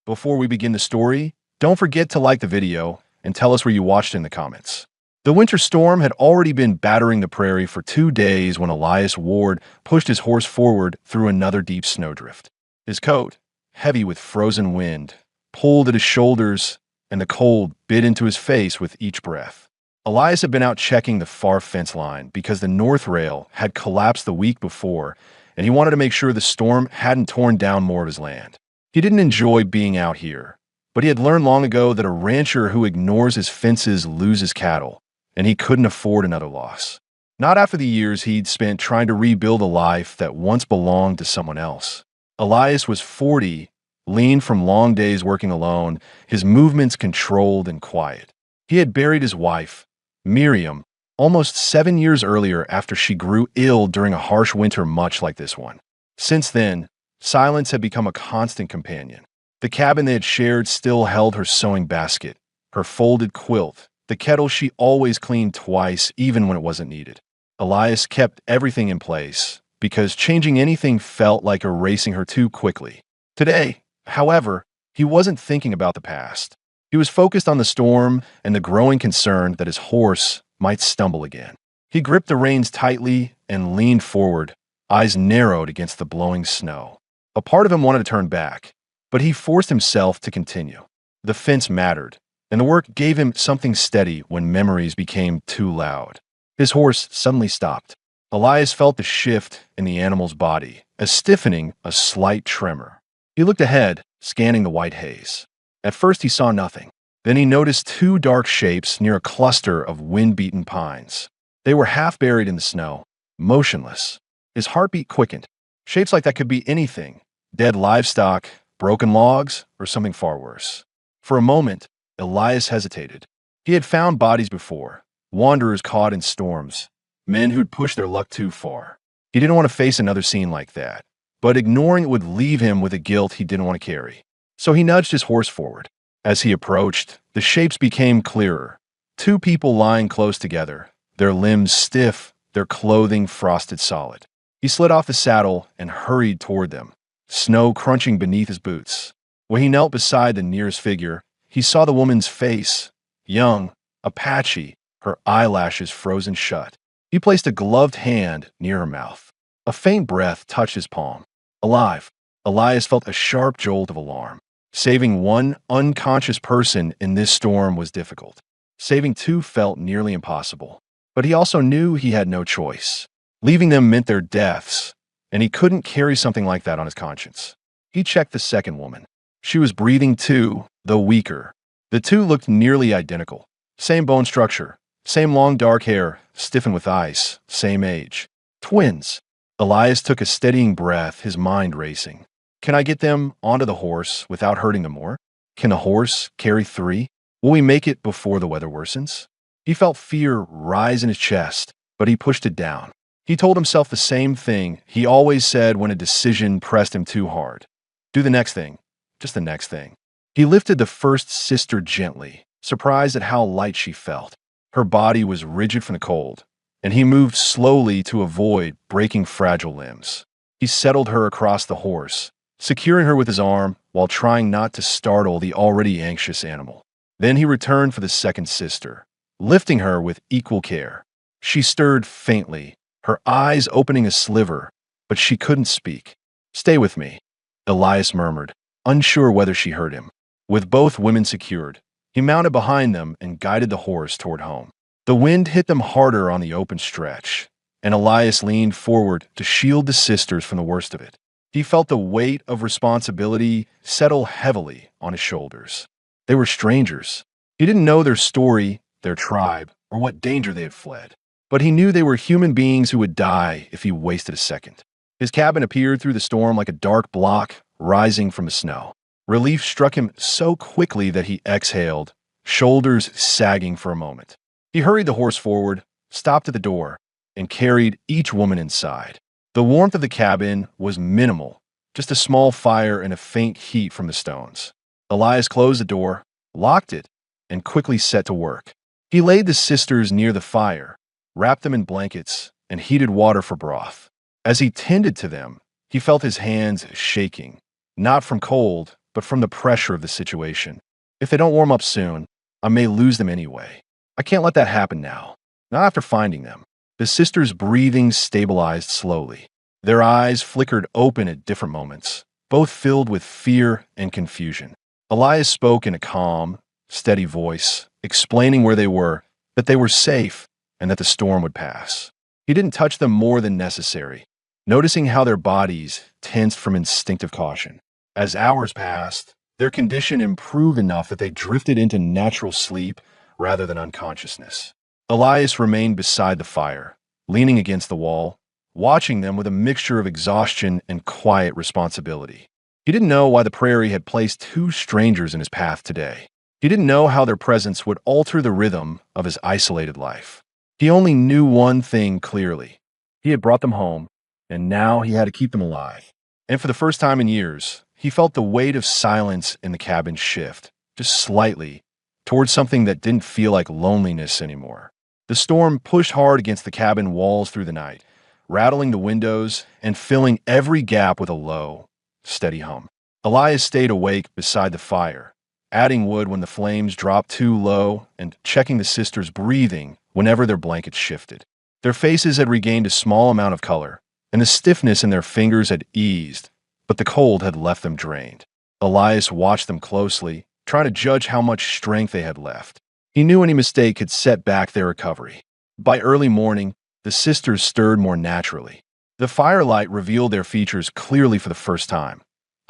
Before we begin the story, don't forget to like the video and tell us where you watched in the comments. The winter storm had already been battering the prairie for 2 days when Elias Ward pushed his horse forward through another deep snowdrift. His coat, heavy with frozen wind, pulled at his shoulders, and the cold bit into his face with each breath. Elias had been out checking the far fence line because the north rail had collapsed the week before, and he wanted to make sure the storm hadn't torn down more of his land. He didn't enjoy being out here, but he had learned long ago that a rancher who ignores his fences loses cattle, and he couldn't afford another loss. Not after the years he'd spent trying to rebuild a life that once belonged to someone else. Elias was 40, lean from long days working alone, his movements controlled and quiet. He had buried his wife, Miriam, almost 7 years earlier after she grew ill during a harsh winter much like this one. Since then, silence had become a constant companion. The cabin they had shared still held her sewing basket, her folded quilt, the kettle she always cleaned twice even when it wasn't needed. Elias kept everything in place because changing anything felt like erasing her too quickly. Today, however, he wasn't thinking about the past. He was focused on the storm and the growing concern that his horse might stumble again. He gripped the reins tightly and leaned forward, eyes narrowed against the blowing snow. A part of him wanted to turn back, but he forced himself to continue. The fence mattered, and the work gave him something steady when memories became too loud. His horse suddenly stopped. Elias felt the shift in the animal's body, a stiffening, a slight tremor. He looked ahead, scanning the white haze. At first he saw nothing. Then he noticed two dark shapes near a cluster of wind-beaten pines. They were half buried in the snow, motionless. His heartbeat quickened. Shapes like that could be anything: dead livestock, broken logs, or something far worse. For a moment, Elias hesitated. He had found bodies before, wanderers caught in storms, men who'd pushed their luck too far. He didn't want to face another scene like that, but ignoring it would leave him with a guilt he didn't want to carry. So he nudged his horse forward. As he approached, the shapes became clearer. Two people lying close together, their limbs stiff, their clothing frosted solid. He slid off the saddle and hurried toward them, snow crunching beneath his boots. When he knelt beside the nearest figure, he saw the woman's face, young, Apache, her eyelashes frozen shut. He placed a gloved hand near her mouth. A faint breath touched his palm. Alive. Elias felt a sharp jolt of alarm. Saving one unconscious person in this storm was difficult. Saving two felt nearly impossible. But he also knew he had no choice. Leaving them meant their deaths, and he couldn't carry something like that on his conscience. He checked the second woman. She was breathing too, though weaker. The two looked nearly identical. Same bone structure, same long dark hair, stiffened with ice, same age. Twins. Elias took a steadying breath, his mind racing. Can I get them onto the horse without hurting them more? Can the horse carry 3? Will we make it before the weather worsens? He felt fear rise in his chest, but he pushed it down. He told himself the same thing he always said when a decision pressed him too hard. Do the next thing. Just the next thing. He lifted the first sister gently, surprised at how light she felt. Her body was rigid from the cold, and he moved slowly to avoid breaking fragile limbs. He settled her across the horse, securing her with his arm while trying not to startle the already anxious animal. Then he returned for the second sister, lifting her with equal care. She stirred faintly, her eyes opening a sliver, but she couldn't speak. Stay with me, Elias murmured, unsure whether she heard him. With both women secured, he mounted behind them and guided the horse toward home. The wind hit them harder on the open stretch, and Elias leaned forward to shield the sisters from the worst of it. He felt the weight of responsibility settle heavily on his shoulders. They were strangers. He didn't know their story, their tribe, or what danger they had fled. But he knew they were human beings who would die if he wasted a second. His cabin appeared through the storm like a dark block rising from the snow. Relief struck him so quickly that he exhaled, shoulders sagging for a moment. He hurried the horse forward, stopped at the door, and carried each woman inside. The warmth of the cabin was minimal, just a small fire and a faint heat from the stones. Elias closed the door, locked it, and quickly set to work. He laid the sisters near the fire, wrapped them in blankets, and heated water for broth. As he tended to them, he felt his hands shaking, not from cold, but from the pressure of the situation. If they don't warm up soon, I may lose them anyway. I can't let that happen now. Not after finding them. The sisters' breathing stabilized slowly. Their eyes flickered open at different moments, both filled with fear and confusion. Elias spoke in a calm, steady voice, explaining where they were, that they were safe, and that the storm would pass. He didn't touch them more than necessary, noticing how their bodies tensed from instinctive caution. As hours passed, their condition improved enough that they drifted into natural sleep rather than unconsciousness. Elias remained beside the fire, leaning against the wall, watching them with a mixture of exhaustion and quiet responsibility. He didn't know why the prairie had placed two strangers in his path today. He didn't know how their presence would alter the rhythm of his isolated life. He only knew one thing clearly. He had brought them home, and now he had to keep them alive. And for the first time in years, he felt the weight of silence in the cabin shift, just slightly, towards something that didn't feel like loneliness anymore. The storm pushed hard against the cabin walls through the night, rattling the windows and filling every gap with a low, steady hum. Elias stayed awake beside the fire, adding wood when the flames dropped too low and checking the sisters' breathing whenever their blankets shifted. Their faces had regained a small amount of color, and the stiffness in their fingers had eased, but the cold had left them drained. Elias watched them closely, trying to judge how much strength they had left. He knew any mistake could set back their recovery. By early morning, the sisters stirred more naturally. The firelight revealed their features clearly for the first time.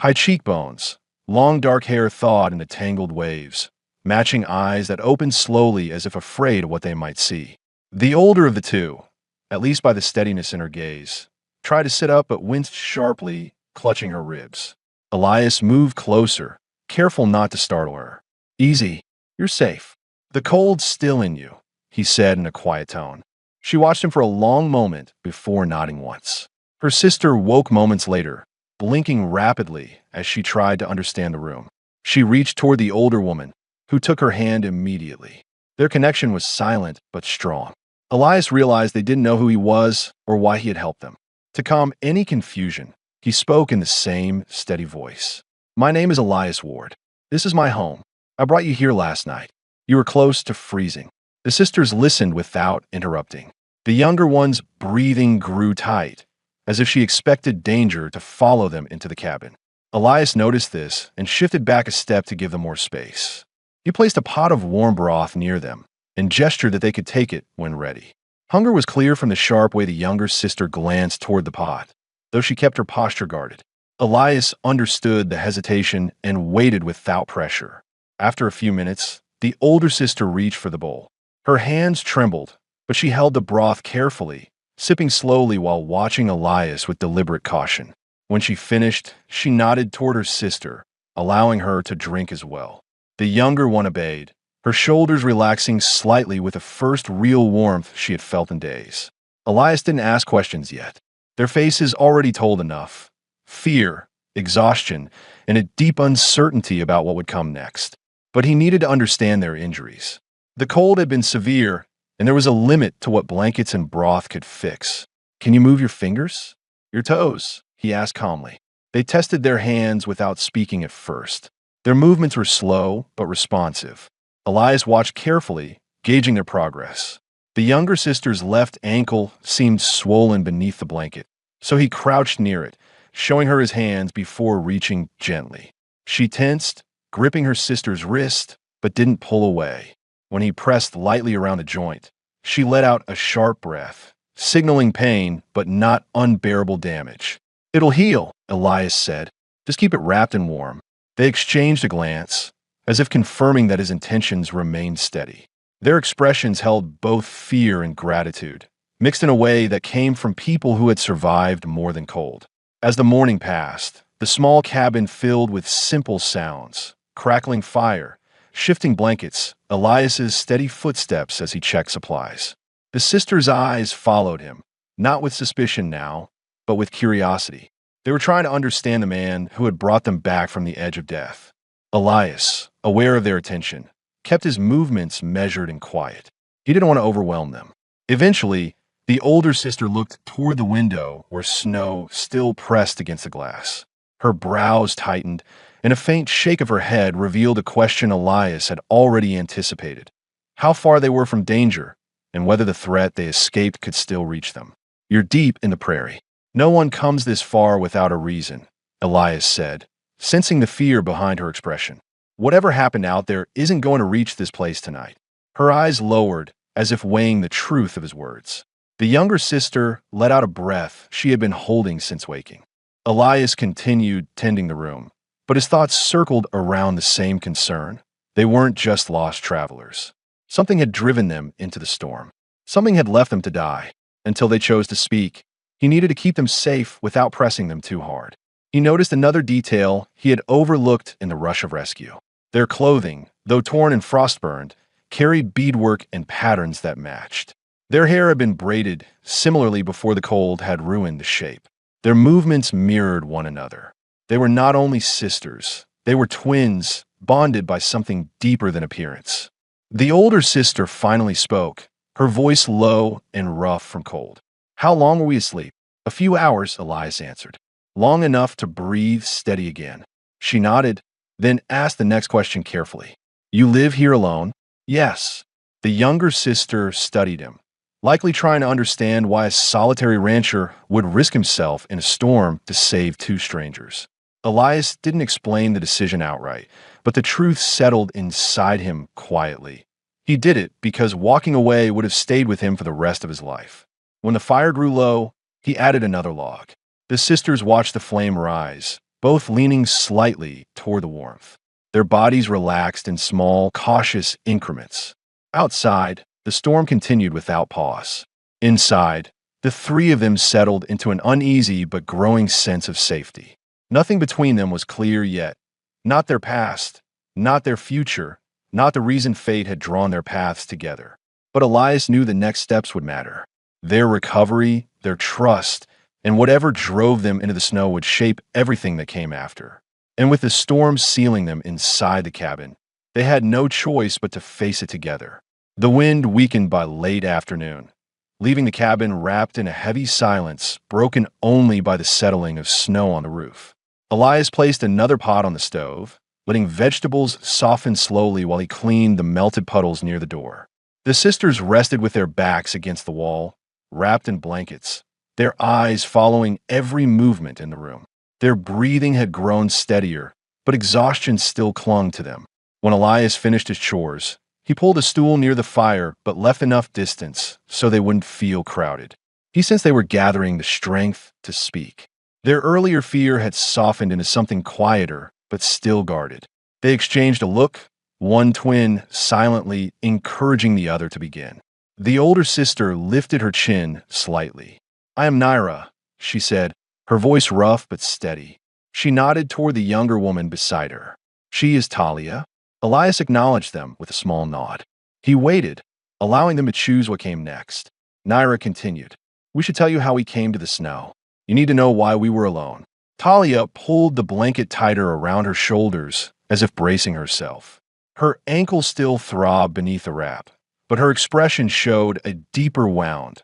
High cheekbones, long dark hair thawed into tangled waves, matching eyes that opened slowly as if afraid of what they might see. The older of the two, at least by the steadiness in her gaze, tried to sit up but winced sharply, clutching her ribs. Elias moved closer, careful not to startle her. "Easy, you're safe. The cold's still in you," he said in a quiet tone. She watched him for a long moment before nodding once. Her sister woke moments later, blinking rapidly as she tried to understand the room. She reached toward the older woman, who took her hand immediately. Their connection was silent but strong. Elias realized they didn't know who he was or why he had helped them. To calm any confusion, he spoke in the same steady voice. "My name is Elias Ward. This is my home. I brought you here last night. You were close to freezing." The sisters listened without interrupting. The younger one's breathing grew tight, as if she expected danger to follow them into the cabin. Elias noticed this and shifted back a step to give them more space. He placed a pot of warm broth near them and gestured that they could take it when ready. Hunger was clear from the sharp way the younger sister glanced toward the pot, though she kept her posture guarded. Elias understood the hesitation and waited without pressure. After a few minutes, the older sister reached for the bowl. Her hands trembled, but she held the broth carefully, sipping slowly while watching Elias with deliberate caution. When she finished, she nodded toward her sister, allowing her to drink as well. The younger one obeyed, her shoulders relaxing slightly with the first real warmth she had felt in days. Elias didn't ask questions yet. Their faces already told enough. Fear, exhaustion, and a deep uncertainty about what would come next. But he needed to understand their injuries. The cold had been severe, and there was a limit to what blankets and broth could fix. "Can you move your fingers?" "Your toes," he asked calmly. They tested their hands without speaking at first. Their movements were slow but responsive. Elias watched carefully, gauging their progress. The younger sister's left ankle seemed swollen beneath the blanket, so he crouched near it, showing her his hands before reaching gently. She tensed, gripping her sister's wrist, but didn't pull away. When he pressed lightly around the joint, she let out a sharp breath, signaling pain but not unbearable damage. "It'll heal," Elias said. "Just keep it wrapped and warm." They exchanged a glance, as if confirming that his intentions remained steady. Their expressions held both fear and gratitude, mixed in a way that came from people who had survived more than cold. As the morning passed, the small cabin filled with simple sounds, crackling fire, shifting blankets, Elias's steady footsteps as he checked supplies. The sisters' eyes followed him, not with suspicion now, but with curiosity. They were trying to understand the man who had brought them back from the edge of death. Elias, aware of their attention, kept his movements measured and quiet. He didn't want to overwhelm them. Eventually, the older sister looked toward the window where snow still pressed against the glass. Her brows tightened, and a faint shake of her head revealed a question Elias had already anticipated: how far they were from danger, and whether the threat they escaped could still reach them. "You're deep in the prairie. No one comes this far without a reason," Elias said, sensing the fear behind her expression. "Whatever happened out there isn't going to reach this place tonight." Her eyes lowered, as if weighing the truth of his words. The younger sister let out a breath she had been holding since waking. Elias continued tending the room, but his thoughts circled around the same concern. They weren't just lost travelers. Something had driven them into the storm. Something had left them to die, until they chose to speak. He needed to keep them safe without pressing them too hard. He noticed another detail he had overlooked in the rush of rescue. Their clothing, though torn and frostburned, carried beadwork and patterns that matched. Their hair had been braided similarly before the cold had ruined the shape. Their movements mirrored one another. They were not only sisters, they were twins, bonded by something deeper than appearance. The older sister finally spoke, her voice low and rough from cold. "How long were we asleep?" "A few hours," Elias answered. "Long enough to breathe steady again." She nodded, then asked the next question carefully. "You live here alone?" "Yes." The younger sister studied him, likely trying to understand why a solitary rancher would risk himself in a storm to save two strangers. Elias didn't explain the decision outright, but the truth settled inside him quietly. He did it because walking away would have stayed with him for the rest of his life. When the fire grew low, he added another log. The sisters watched the flame rise, both leaning slightly toward the warmth. Their bodies relaxed in small, cautious increments. Outside, the storm continued without pause. Inside, the three of them settled into an uneasy but growing sense of safety. Nothing between them was clear yet. Not their past, not their future, not the reason fate had drawn their paths together. But Elias knew the next steps would matter. Their recovery, their trust, and whatever drove them into the snow would shape everything that came after. And with the storm sealing them inside the cabin, they had no choice but to face it together. The wind weakened by late afternoon, leaving the cabin wrapped in a heavy silence broken only by the settling of snow on the roof. Elias placed another pot on the stove, letting vegetables soften slowly while he cleaned the melted puddles near the door. The sisters rested with their backs against the wall, wrapped in blankets, their eyes following every movement in the room. Their breathing had grown steadier, but exhaustion still clung to them. When Elias finished his chores, he pulled a stool near the fire but left enough distance so they wouldn't feel crowded. He sensed they were gathering the strength to speak. Their earlier fear had softened into something quieter but still guarded. They exchanged a look, one twin silently encouraging the other to begin. The older sister lifted her chin slightly. "I am Naira," she said, her voice rough but steady. She nodded toward the younger woman beside her. "She is Talia." Elias acknowledged them with a small nod. He waited, allowing them to choose what came next. Naira continued. "We should tell you how we came to the snow. You need to know why we were alone." Talia pulled the blanket tighter around her shoulders, as if bracing herself. Her ankles still throbbed beneath the wrap, but her expression showed a deeper wound,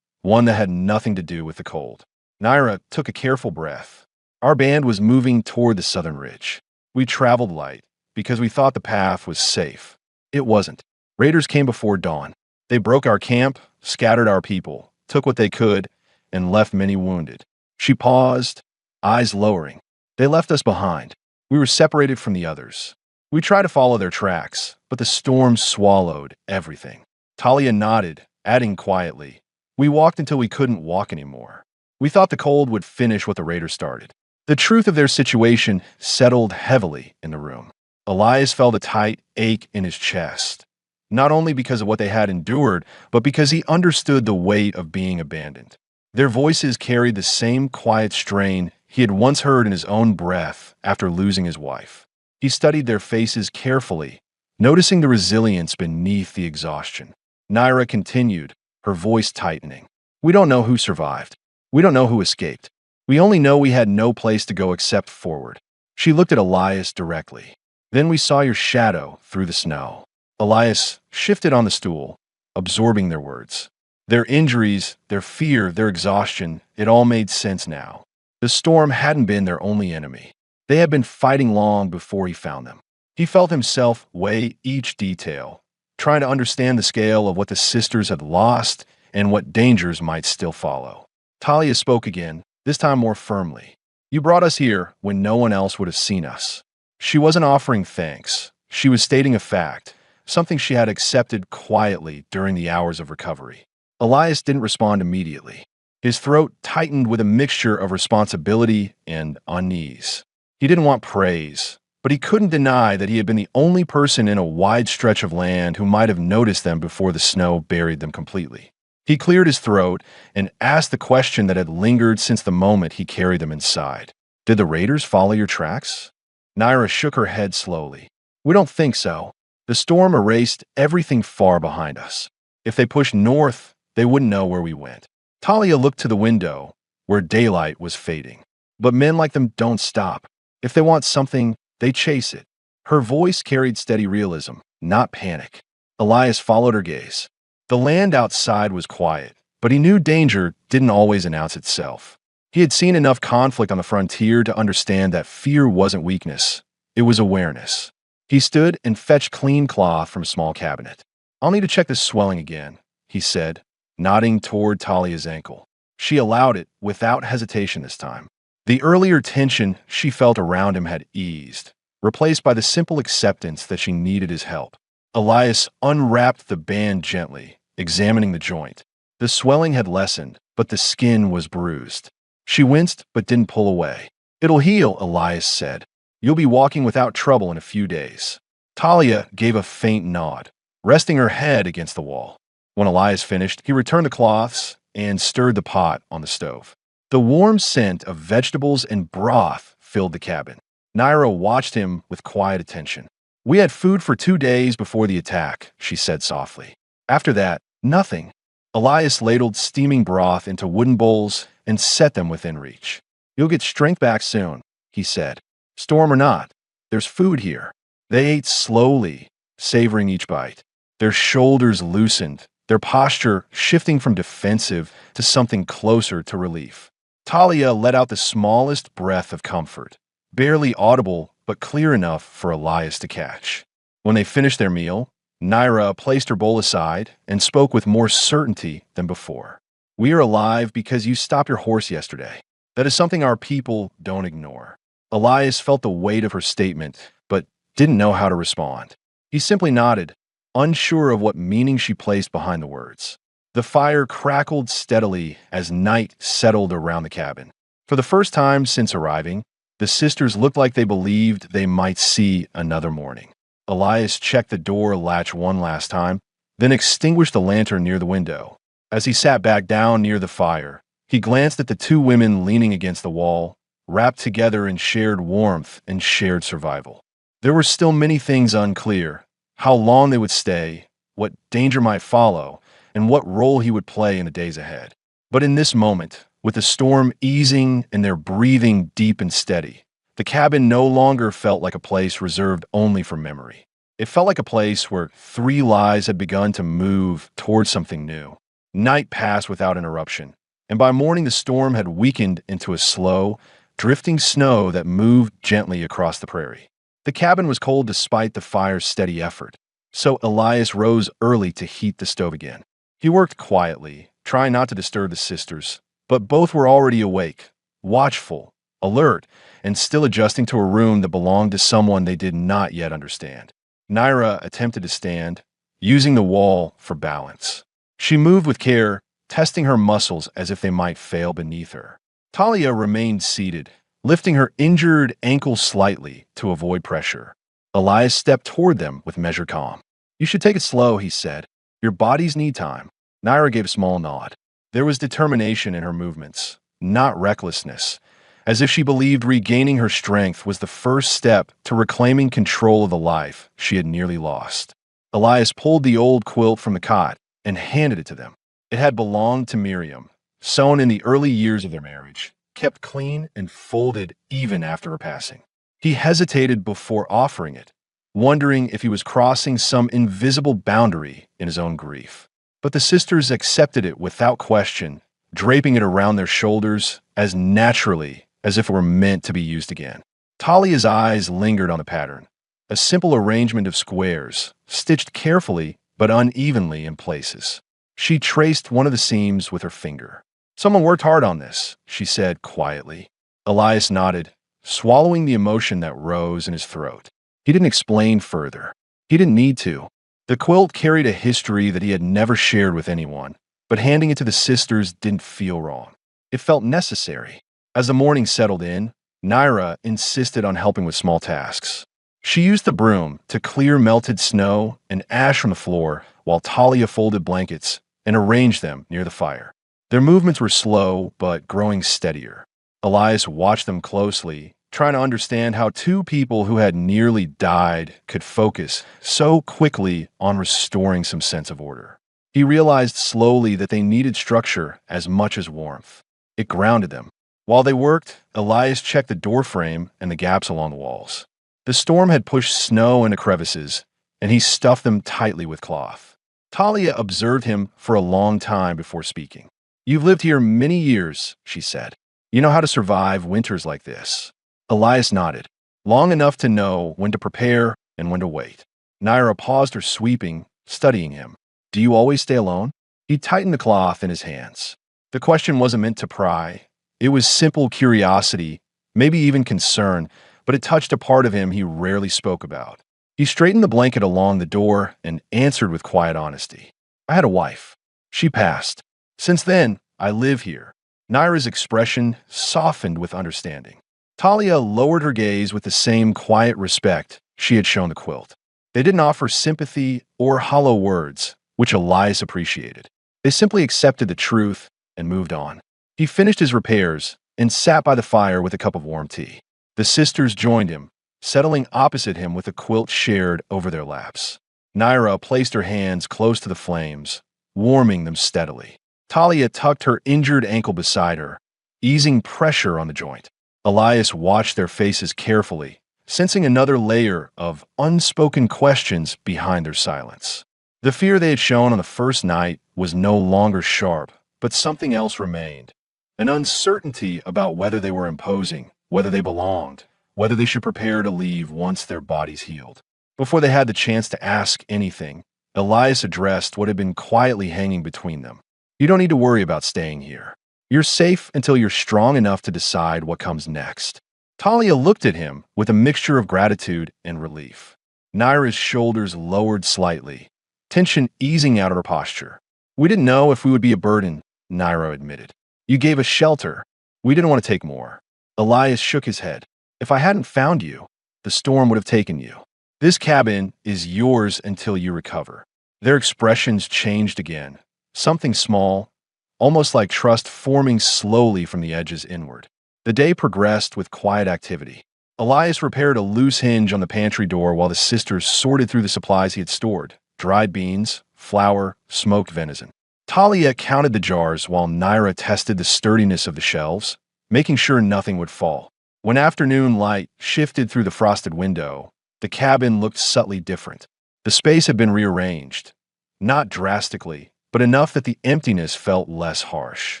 one that had nothing to do with the cold. Naira took a careful breath. "Our band was moving toward the southern ridge. We traveled light, because we thought the path was safe. It wasn't. Raiders came before dawn. They broke our camp, scattered our people, took what they could, and left many wounded." She paused, eyes lowering. "They left us behind. We were separated from the others. We tried to follow their tracks, but the storm swallowed everything." Talia nodded, adding quietly, "We walked until we couldn't walk anymore. We thought the cold would finish what the raiders started." The truth of their situation settled heavily in the room. Elias felt a tight ache in his chest, not only because of what they had endured, but because he understood the weight of being abandoned. Their voices carried the same quiet strain he had once heard in his own breath after losing his wife. He studied their faces carefully, noticing the resilience beneath the exhaustion. Naira continued, her voice tightening. "We don't know who survived. We don't know who escaped. We only know we had no place to go except forward." She looked at Elias directly. "Then we saw your shadow through the snow." Elias shifted on the stool, absorbing their words. Their injuries, their fear, their exhaustion, it all made sense now. The storm hadn't been their only enemy. They had been fighting long before he found them. He felt himself weigh each detail, trying to understand the scale of what the sisters had lost and what dangers might still follow. Talia spoke again, this time more firmly. You brought us here when no one else would have seen us. She wasn't offering thanks. She was stating a fact, something she had accepted quietly during the hours of recovery. Elias didn't respond immediately. His throat tightened with a mixture of responsibility and unease. He didn't want praise, but he couldn't deny that he had been the only person in a wide stretch of land who might have noticed them before the snow buried them completely. He cleared his throat and asked the question that had lingered since the moment he carried them inside. Did the raiders follow your tracks? Naira shook her head slowly. We don't think so. The storm erased everything far behind us. If they pushed north, they wouldn't know where we went. Talia looked to the window, where daylight was fading. But men like them don't stop. If they want something, they chase it. Her voice carried steady realism, not panic. Elias followed her gaze. The land outside was quiet, but he knew danger didn't always announce itself. He had seen enough conflict on the frontier to understand that fear wasn't weakness. It was awareness. He stood and fetched clean cloth from a small cabinet. I'll need to check this swelling again, he said, nodding toward Talia's ankle. She allowed it without hesitation this time. The earlier tension she felt around him had eased, replaced by the simple acceptance that she needed his help. Elias unwrapped the band gently, examining the joint. The swelling had lessened, but the skin was bruised. She winced but didn't pull away. It'll heal, Elias said. You'll be walking without trouble in a few days. Talia gave a faint nod, resting her head against the wall. When Elias finished, he returned the cloths and stirred the pot on the stove. The warm scent of vegetables and broth filled the cabin. Naira watched him with quiet attention. We had food for 2 days before the attack, she said softly. After that, nothing. Elias ladled steaming broth into wooden bowls and set them within reach. You'll get strength back soon, he said. Storm or not, there's food here. They ate slowly, savoring each bite. Their shoulders loosened, their posture shifting from defensive to something closer to relief. Talia let out the smallest breath of comfort, barely audible but clear enough for Elias to catch. When they finished their meal, Naira placed her bowl aside and spoke with more certainty than before. We are alive because you stopped your horse yesterday. That is something our people don't ignore. Elias felt the weight of her statement, but didn't know how to respond. He simply nodded, unsure of what meaning she placed behind the words. The fire crackled steadily as night settled around the cabin. For the first time since arriving, the sisters looked like they believed they might see another morning. Elias checked the door latch one last time, then extinguished the lantern near the window. As he sat back down near the fire, he glanced at the two women leaning against the wall, wrapped together in shared warmth and shared survival. There were still many things unclear: how long they would stay, what danger might follow, and what role he would play in the days ahead. But in this moment, with the storm easing and their breathing deep and steady, the cabin no longer felt like a place reserved only for memory. It felt like a place where 3 lives had begun to move towards something new. Night passed without interruption, and by morning the storm had weakened into a slow, drifting snow that moved gently across the prairie. The cabin was cold despite the fire's steady effort, so Elias rose early to heat the stove again. He worked quietly, trying not to disturb the sisters, but both were already awake, watchful, alert, and still adjusting to a room that belonged to someone they did not yet understand. Naira attempted to stand, using the wall for balance. She moved with care, testing her muscles as if they might fail beneath her. Talia remained seated, lifting her injured ankle slightly to avoid pressure. Elias stepped toward them with measured calm. You should take it slow, he said. Your bodies need time. Naira gave a small nod. There was determination in her movements, not recklessness, as if she believed regaining her strength was the first step to reclaiming control of the life she had nearly lost. Elias pulled the old quilt from the cot and handed it to them. It had belonged to Miriam, sewn in the early years of their marriage, kept clean and folded even after her passing. He hesitated before offering it, wondering if he was crossing some invisible boundary in his own grief. But the sisters accepted it without question, draping it around their shoulders as naturally as if it were meant to be used again. Talia's eyes lingered on the pattern, a simple arrangement of squares, stitched carefully but unevenly in places. She traced one of the seams with her finger. "Someone worked hard on this," she said quietly. Elias nodded, swallowing the emotion that rose in his throat. He didn't explain further. He didn't need to. The quilt carried a history that he had never shared with anyone, but handing it to the sisters didn't feel wrong. It felt necessary. As the morning settled in, Naira insisted on helping with small tasks. She used the broom to clear melted snow and ash from the floor while Talia folded blankets and arranged them near the fire. Their movements were slow but growing steadier. Elias watched them closely, trying to understand how two people who had nearly died could focus so quickly on restoring some sense of order. He realized slowly that they needed structure as much as warmth. It grounded them. While they worked, Elias checked the doorframe and the gaps along the walls. The storm had pushed snow into crevices, and he stuffed them tightly with cloth. Talia observed him for a long time before speaking. "You've lived here many years," she said. "You know how to survive winters like this." Elias nodded, long enough to know when to prepare and when to wait. Naira paused her sweeping, studying him. "Do you always stay alone?" He tightened the cloth in his hands. The question wasn't meant to pry. It was simple curiosity, maybe even concern, but it touched a part of him he rarely spoke about. He straightened the blanket along the door and answered with quiet honesty. "I had a wife. She passed. Since then, I live here." Naira's expression softened with understanding. Talia lowered her gaze with the same quiet respect she had shown the quilt. They didn't offer sympathy or hollow words, which Elias appreciated. They simply accepted the truth and moved on. He finished his repairs and sat by the fire with a cup of warm tea. The sisters joined him, settling opposite him with a quilt shared over their laps. Naira placed her hands close to the flames, warming them steadily. Talia tucked her injured ankle beside her, easing pressure on the joint. Elias watched their faces carefully, sensing another layer of unspoken questions behind their silence. The fear they had shown on the first night was no longer sharp, but something else remained. An uncertainty about whether they were imposing, whether they belonged, whether they should prepare to leave once their bodies healed. Before they had the chance to ask anything, Elias addressed what had been quietly hanging between them. "You don't need to worry about staying here. You're safe until you're strong enough to decide what comes next." Talia looked at him with a mixture of gratitude and relief. Naira's shoulders lowered slightly, tension easing out of her posture. "We didn't know if we would be a burden," Naira admitted. "You gave us shelter. We didn't want to take more." Elias shook his head. "If I hadn't found you, the storm would have taken you. This cabin is yours until you recover." Their expressions changed again. Something small, almost like trust forming slowly from the edges inward. The day progressed with quiet activity. Elias repaired a loose hinge on the pantry door while the sisters sorted through the supplies he had stored: dried beans, flour, smoked venison. Talia counted the jars while Naira tested the sturdiness of the shelves, making sure nothing would fall. When afternoon light shifted through the frosted window, the cabin looked subtly different. The space had been rearranged, not drastically, but enough that the emptiness felt less harsh.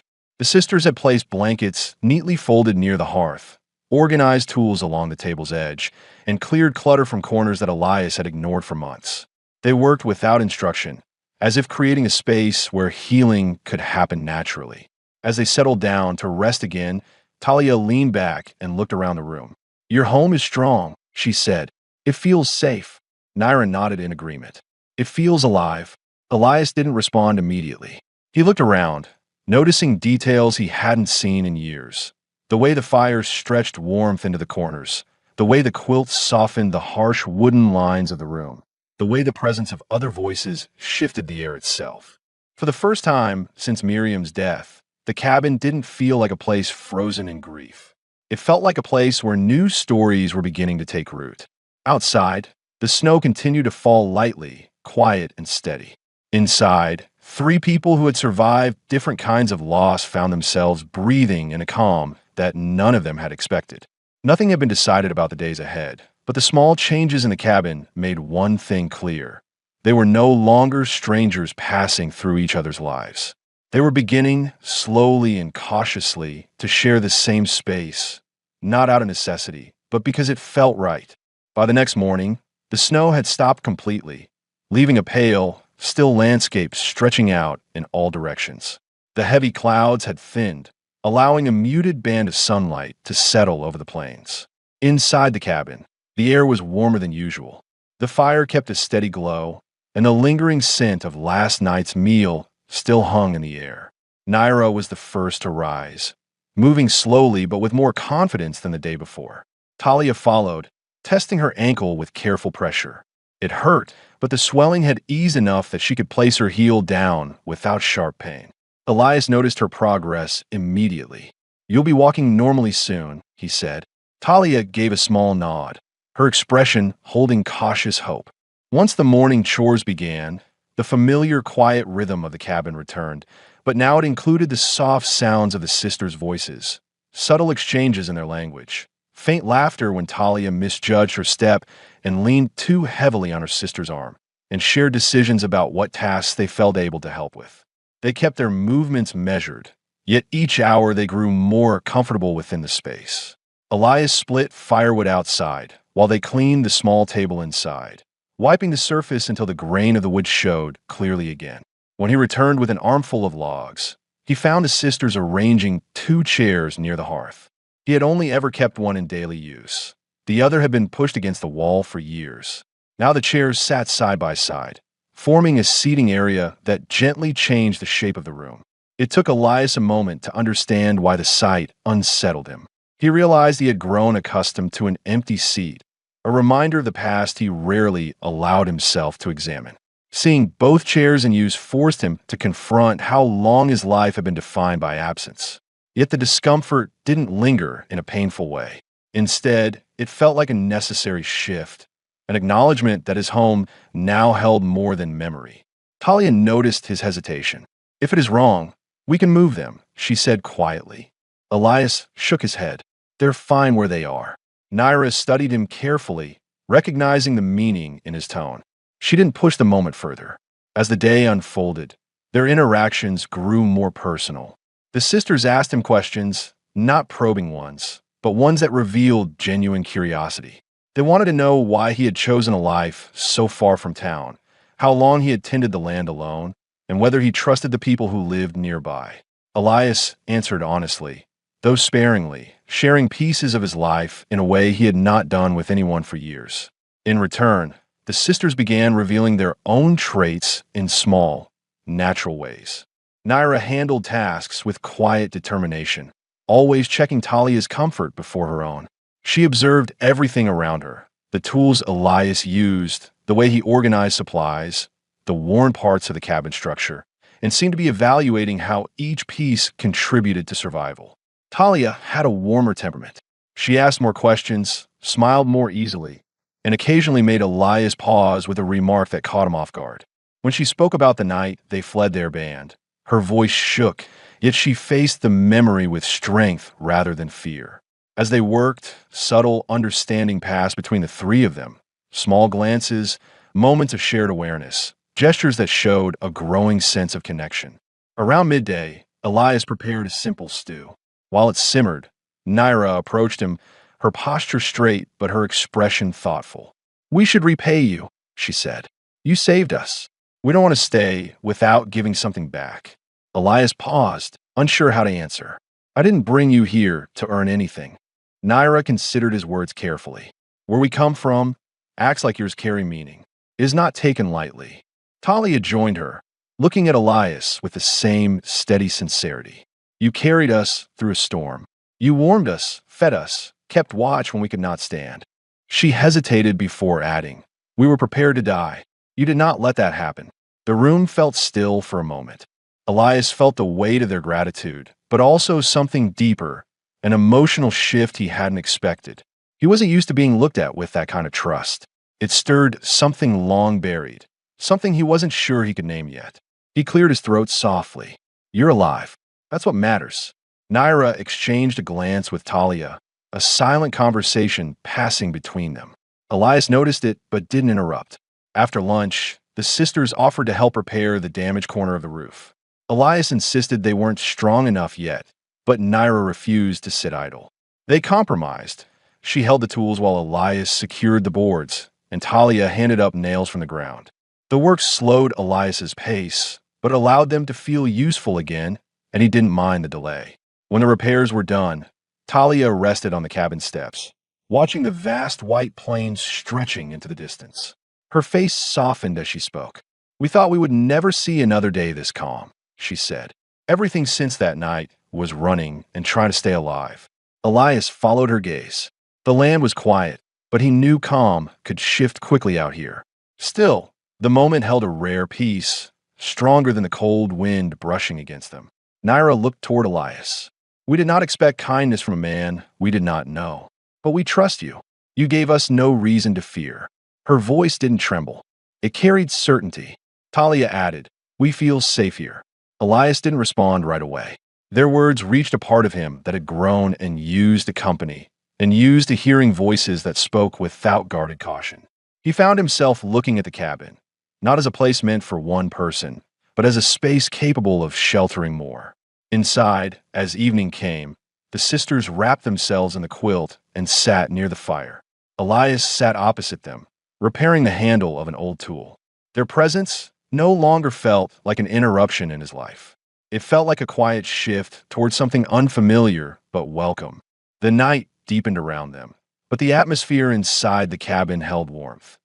The sisters had placed blankets neatly folded near the hearth, organized tools along the table's edge, and cleared clutter from corners that Elias had ignored for months. They worked without instruction, as if creating a space where healing could happen naturally. As they settled down to rest again, Talia leaned back and looked around the room. "Your home is strong," she said. "It feels safe." Naira nodded in agreement. "It feels alive." Elias didn't respond immediately. He looked around, noticing details he hadn't seen in years. The way the fire stretched warmth into the corners, the way the quilt softened the harsh wooden lines of the room, the way the presence of other voices shifted the air itself. For the first time since Miriam's death, the cabin didn't feel like a place frozen in grief. It felt like a place where new stories were beginning to take root. Outside, the snow continued to fall lightly, quiet and steady. Inside, three people who had survived different kinds of loss found themselves breathing in a calm that none of them had expected. Nothing had been decided about the days ahead, but the small changes in the cabin made one thing clear. They were no longer strangers passing through each other's lives. They were beginning, slowly and cautiously, to share the same space, not out of necessity, but because it felt right. By the next morning, the snow had stopped completely, leaving a pale, still landscape stretching out in all directions. The heavy clouds had thinned, allowing a muted band of sunlight to settle over the plains. Inside the cabin, the air was warmer than usual. The fire kept a steady glow, and the lingering scent of last night's meal still hung in the air. Naira was the first to rise, moving slowly but with more confidence than the day before. Talia followed, testing her ankle with careful pressure. It hurt, but the swelling had eased enough that she could place her heel down without sharp pain. Elias noticed her progress immediately. "You'll be walking normally soon," he said. Talia gave a small nod, her expression holding cautious hope. Once the morning chores began, the familiar quiet rhythm of the cabin returned, but now it included the soft sounds of the sisters' voices, subtle exchanges in their language, faint laughter when Talia misjudged her step and leaned too heavily on her sister's arm, and shared decisions about what tasks they felt able to help with. They kept their movements measured, yet each hour they grew more comfortable within the space. Elias split firewood outside, while they cleaned the small table inside, wiping the surface until the grain of the wood showed clearly again. When he returned with an armful of logs, he found the sisters arranging 2 chairs near the hearth. He had only ever kept one in daily use. The other had been pushed against the wall for years. Now the chairs sat side by side, forming a seating area that gently changed the shape of the room. It took Elias a moment to understand why the sight unsettled him. He realized he had grown accustomed to an empty seat, a reminder of the past he rarely allowed himself to examine. Seeing both chairs in use forced him to confront how long his life had been defined by absence. Yet the discomfort didn't linger in a painful way. Instead, it felt like a necessary shift, an acknowledgement that his home now held more than memory. Talia noticed his hesitation. "If it is wrong, we can move them," she said quietly. Elias shook his head. "They're fine where they are." Naira studied him carefully, recognizing the meaning in his tone. She didn't push the moment further. As the day unfolded, their interactions grew more personal. The sisters asked him questions, not probing ones, but ones that revealed genuine curiosity. They wanted to know why he had chosen a life so far from town, how long he had tended the land alone, and whether he trusted the people who lived nearby. Elias answered honestly, though sparingly, sharing pieces of his life in a way he had not done with anyone for years. In return, the sisters began revealing their own traits in small, natural ways. Naira handled tasks with quiet determination, always checking Talia's comfort before her own. She observed everything around her, the tools Elias used, the way he organized supplies, the worn parts of the cabin structure, and seemed to be evaluating how each piece contributed to survival. Talia had a warmer temperament. She asked more questions, smiled more easily, and occasionally made Elias pause with a remark that caught him off guard. When she spoke about the night they fled their band, her voice shook, yet she faced the memory with strength rather than fear. As they worked, subtle understanding passed between the 3 of them. Small glances, moments of shared awareness, gestures that showed a growing sense of connection. Around midday, Elias prepared a simple stew. While it simmered, Naira approached him, her posture straight but her expression thoughtful. "We should repay you," she said. "You saved us. We don't want to stay without giving something back." Elias paused, unsure how to answer. "I didn't bring you here to earn anything." Naira considered his words carefully. "Where we come from, acts like yours carry meaning. It is not taken lightly." Talia joined her, looking at Elias with the same steady sincerity. "You carried us through a storm. You warmed us, fed us, kept watch when we could not stand." She hesitated before adding, "We were prepared to die. You did not let that happen." The room felt still for a moment. Elias felt the weight of their gratitude, but also something deeper, an emotional shift he hadn't expected. He wasn't used to being looked at with that kind of trust. It stirred something long buried, something he wasn't sure he could name yet. He cleared his throat softly. "You're alive. That's what matters." Naira exchanged a glance with Talia, a silent conversation passing between them. Elias noticed it but didn't interrupt. After lunch, the sisters offered to help repair the damaged corner of the roof. Elias insisted they weren't strong enough yet, but Naira refused to sit idle. They compromised, She held the tools while Elias secured the boards, and Talia handed up nails from the ground. The work slowed Elias's pace, but allowed them to feel useful again, and he didn't mind the delay. When the repairs were done, Talia rested on the cabin steps, watching the vast white plains stretching into the distance. Her face softened as she spoke. "We thought we would never see another day this calm," she said. Everything since that night was running and trying to stay alive. Elias followed her gaze. The land was quiet, but he knew calm could shift quickly out here. Still, the moment held a rare peace, stronger than the cold wind brushing against them. Naira looked toward Elias. "We did not expect kindness from a man we did not know, but we trust you. You gave us no reason to fear." Her voice didn't tremble. It carried certainty. Talia added, "We feel safe here." Elias didn't respond right away. Their words reached a part of him that had grown and used to company, and used to hearing voices that spoke without guarded caution. He found himself looking at the cabin, not as a place meant for one person, but as a space capable of sheltering more. Inside, as evening came, the sisters wrapped themselves in the quilt and sat near the fire. Elias sat opposite them, repairing the handle of an old tool. Their presence no longer felt like an interruption in his life. It felt like a quiet shift towards something unfamiliar but welcome. The night deepened around them, but the atmosphere inside the cabin held warmth,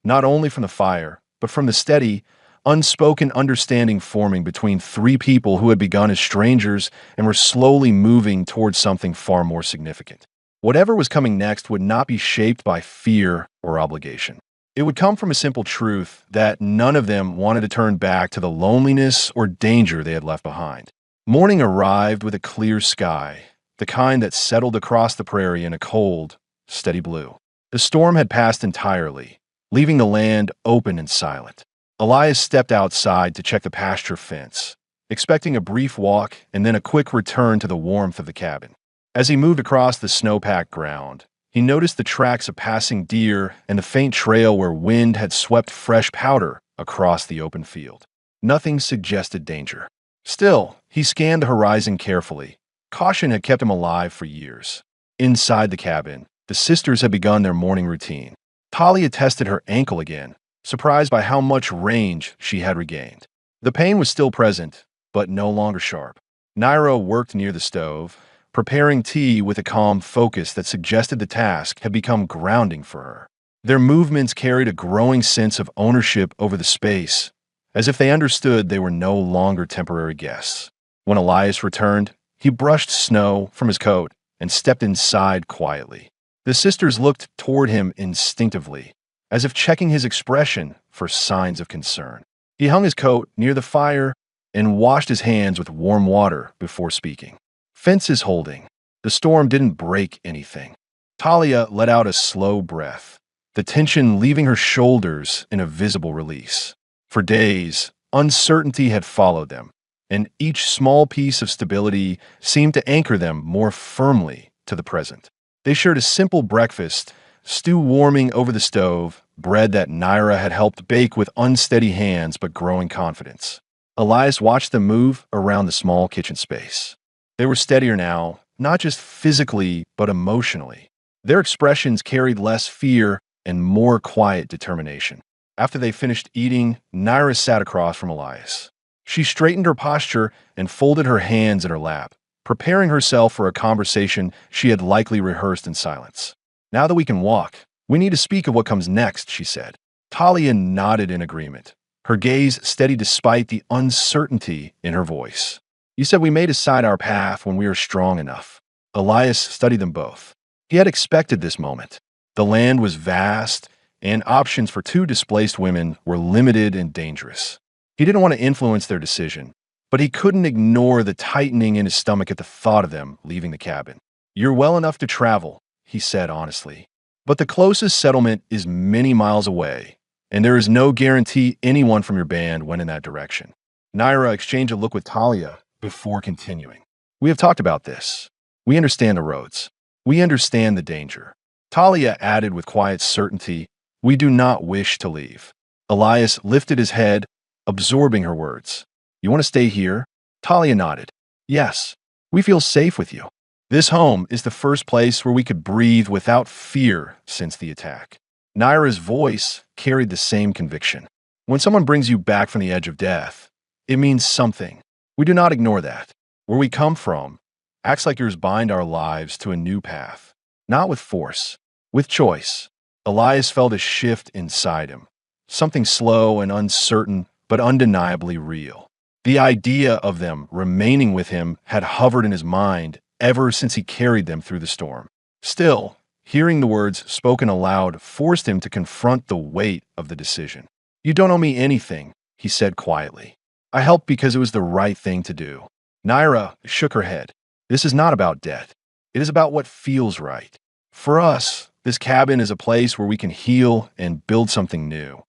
not only from the fire, but from the steady, unspoken understanding forming between three people who had begun as strangers and were slowly moving towards something far more significant. Whatever was coming next would not be shaped by fear or obligation. It would come from a simple truth that none of them wanted to turn back to the loneliness or danger they had left behind. Morning arrived with a clear sky, the kind that settled across the prairie in a cold, steady blue. The storm had passed entirely, leaving the land open and silent. Elias stepped outside to check the pasture fence, expecting a brief walk and then a quick return to the warmth of the cabin. As he moved across the snow-packed ground, he noticed the tracks of passing deer and the faint trail where wind had swept fresh powder across the open field. Nothing suggested danger. Still, he scanned the horizon carefully. Caution had kept him alive for years. Inside the cabin, the sisters had begun their morning routine. Talia tested her ankle again, surprised by how much range she had regained. The pain was still present, but no longer sharp. Naira worked near the stove, preparing tea with a calm focus that suggested the task had become grounding for her. Their movements carried a growing sense of ownership over the space, as if they understood they were no longer temporary guests. When Elias returned, he brushed snow from his coat and stepped inside quietly. The sisters looked toward him instinctively, as if checking his expression for signs of concern. He hung his coat near the fire and washed his hands with warm water before speaking. Fences holding. The storm didn't break anything. Talia let out a slow breath, the tension leaving her shoulders in a visible release. For days, uncertainty had followed them, and each small piece of stability seemed to anchor them more firmly to the present. They shared a simple breakfast, stew warming over the stove, bread that Naira had helped bake with unsteady hands but growing confidence. Elias watched them move around the small kitchen space. They were steadier now, not just physically, but emotionally. Their expressions carried less fear and more quiet determination. After they finished eating, Naira sat across from Elias. She straightened her posture and folded her hands in her lap, preparing herself for a conversation she had likely rehearsed in silence. "Now that we can walk, we need to speak of what comes next," she said. Talia nodded in agreement, her gaze steady despite the uncertainty in her voice. "You said we may decide our path when we are strong enough." Elias studied them both. He had expected this moment. The land was vast, and options for two displaced women were limited and dangerous. He didn't want to influence their decision, but he couldn't ignore the tightening in his stomach at the thought of them leaving the cabin. "You're well enough to travel," he said honestly, "but the closest settlement is many miles away, and there is no guarantee anyone from your band went in that direction." Naira exchanged a look with Talia before continuing. "We have talked about this. We understand the roads. We understand the danger." Talia added with quiet certainty, "We do not wish to leave." Elias lifted his head, absorbing her words. "You want to stay here?" Talia nodded. "Yes. We feel safe with you." This home is the first place where we could breathe without fear since the attack. Naira's voice carried the same conviction. When someone brings you back from the edge of death, it means something. We do not ignore that. Where we come from, acts like yours bind our lives to a new path. Not with force, with choice. Elias felt a shift inside him. Something slow and uncertain, but undeniably real. The idea of them remaining with him had hovered in his mind ever since he carried them through the storm. Still, hearing the words spoken aloud forced him to confront the weight of the decision. "You don't owe me anything," he said quietly. "I helped because it was the right thing to do." Naira shook her head. "This is not about debt. It is about what feels right. For us, this cabin is a place where we can heal and build something new."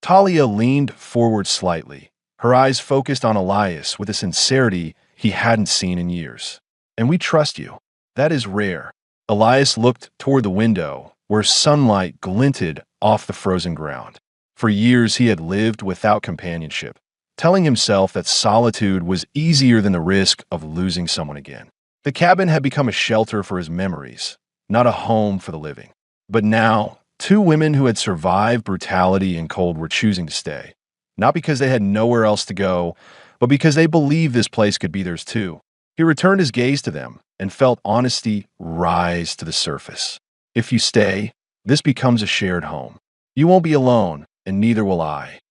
Talia leaned forward slightly, her eyes focused on Elias with a sincerity he hadn't seen in years. "And we trust you. That is rare." Elias looked toward the window, where sunlight glinted off the frozen ground. For years he had lived without companionship, telling himself that solitude was easier than the risk of losing someone again. The cabin had become a shelter for his memories, not a home for the living. But now, two women who had survived brutality and cold were choosing to stay, not because they had nowhere else to go, but because they believed this place could be theirs too. He returned his gaze to them and felt honesty rise to the surface. "If you stay, this becomes a shared home. You won't be alone, and neither will I."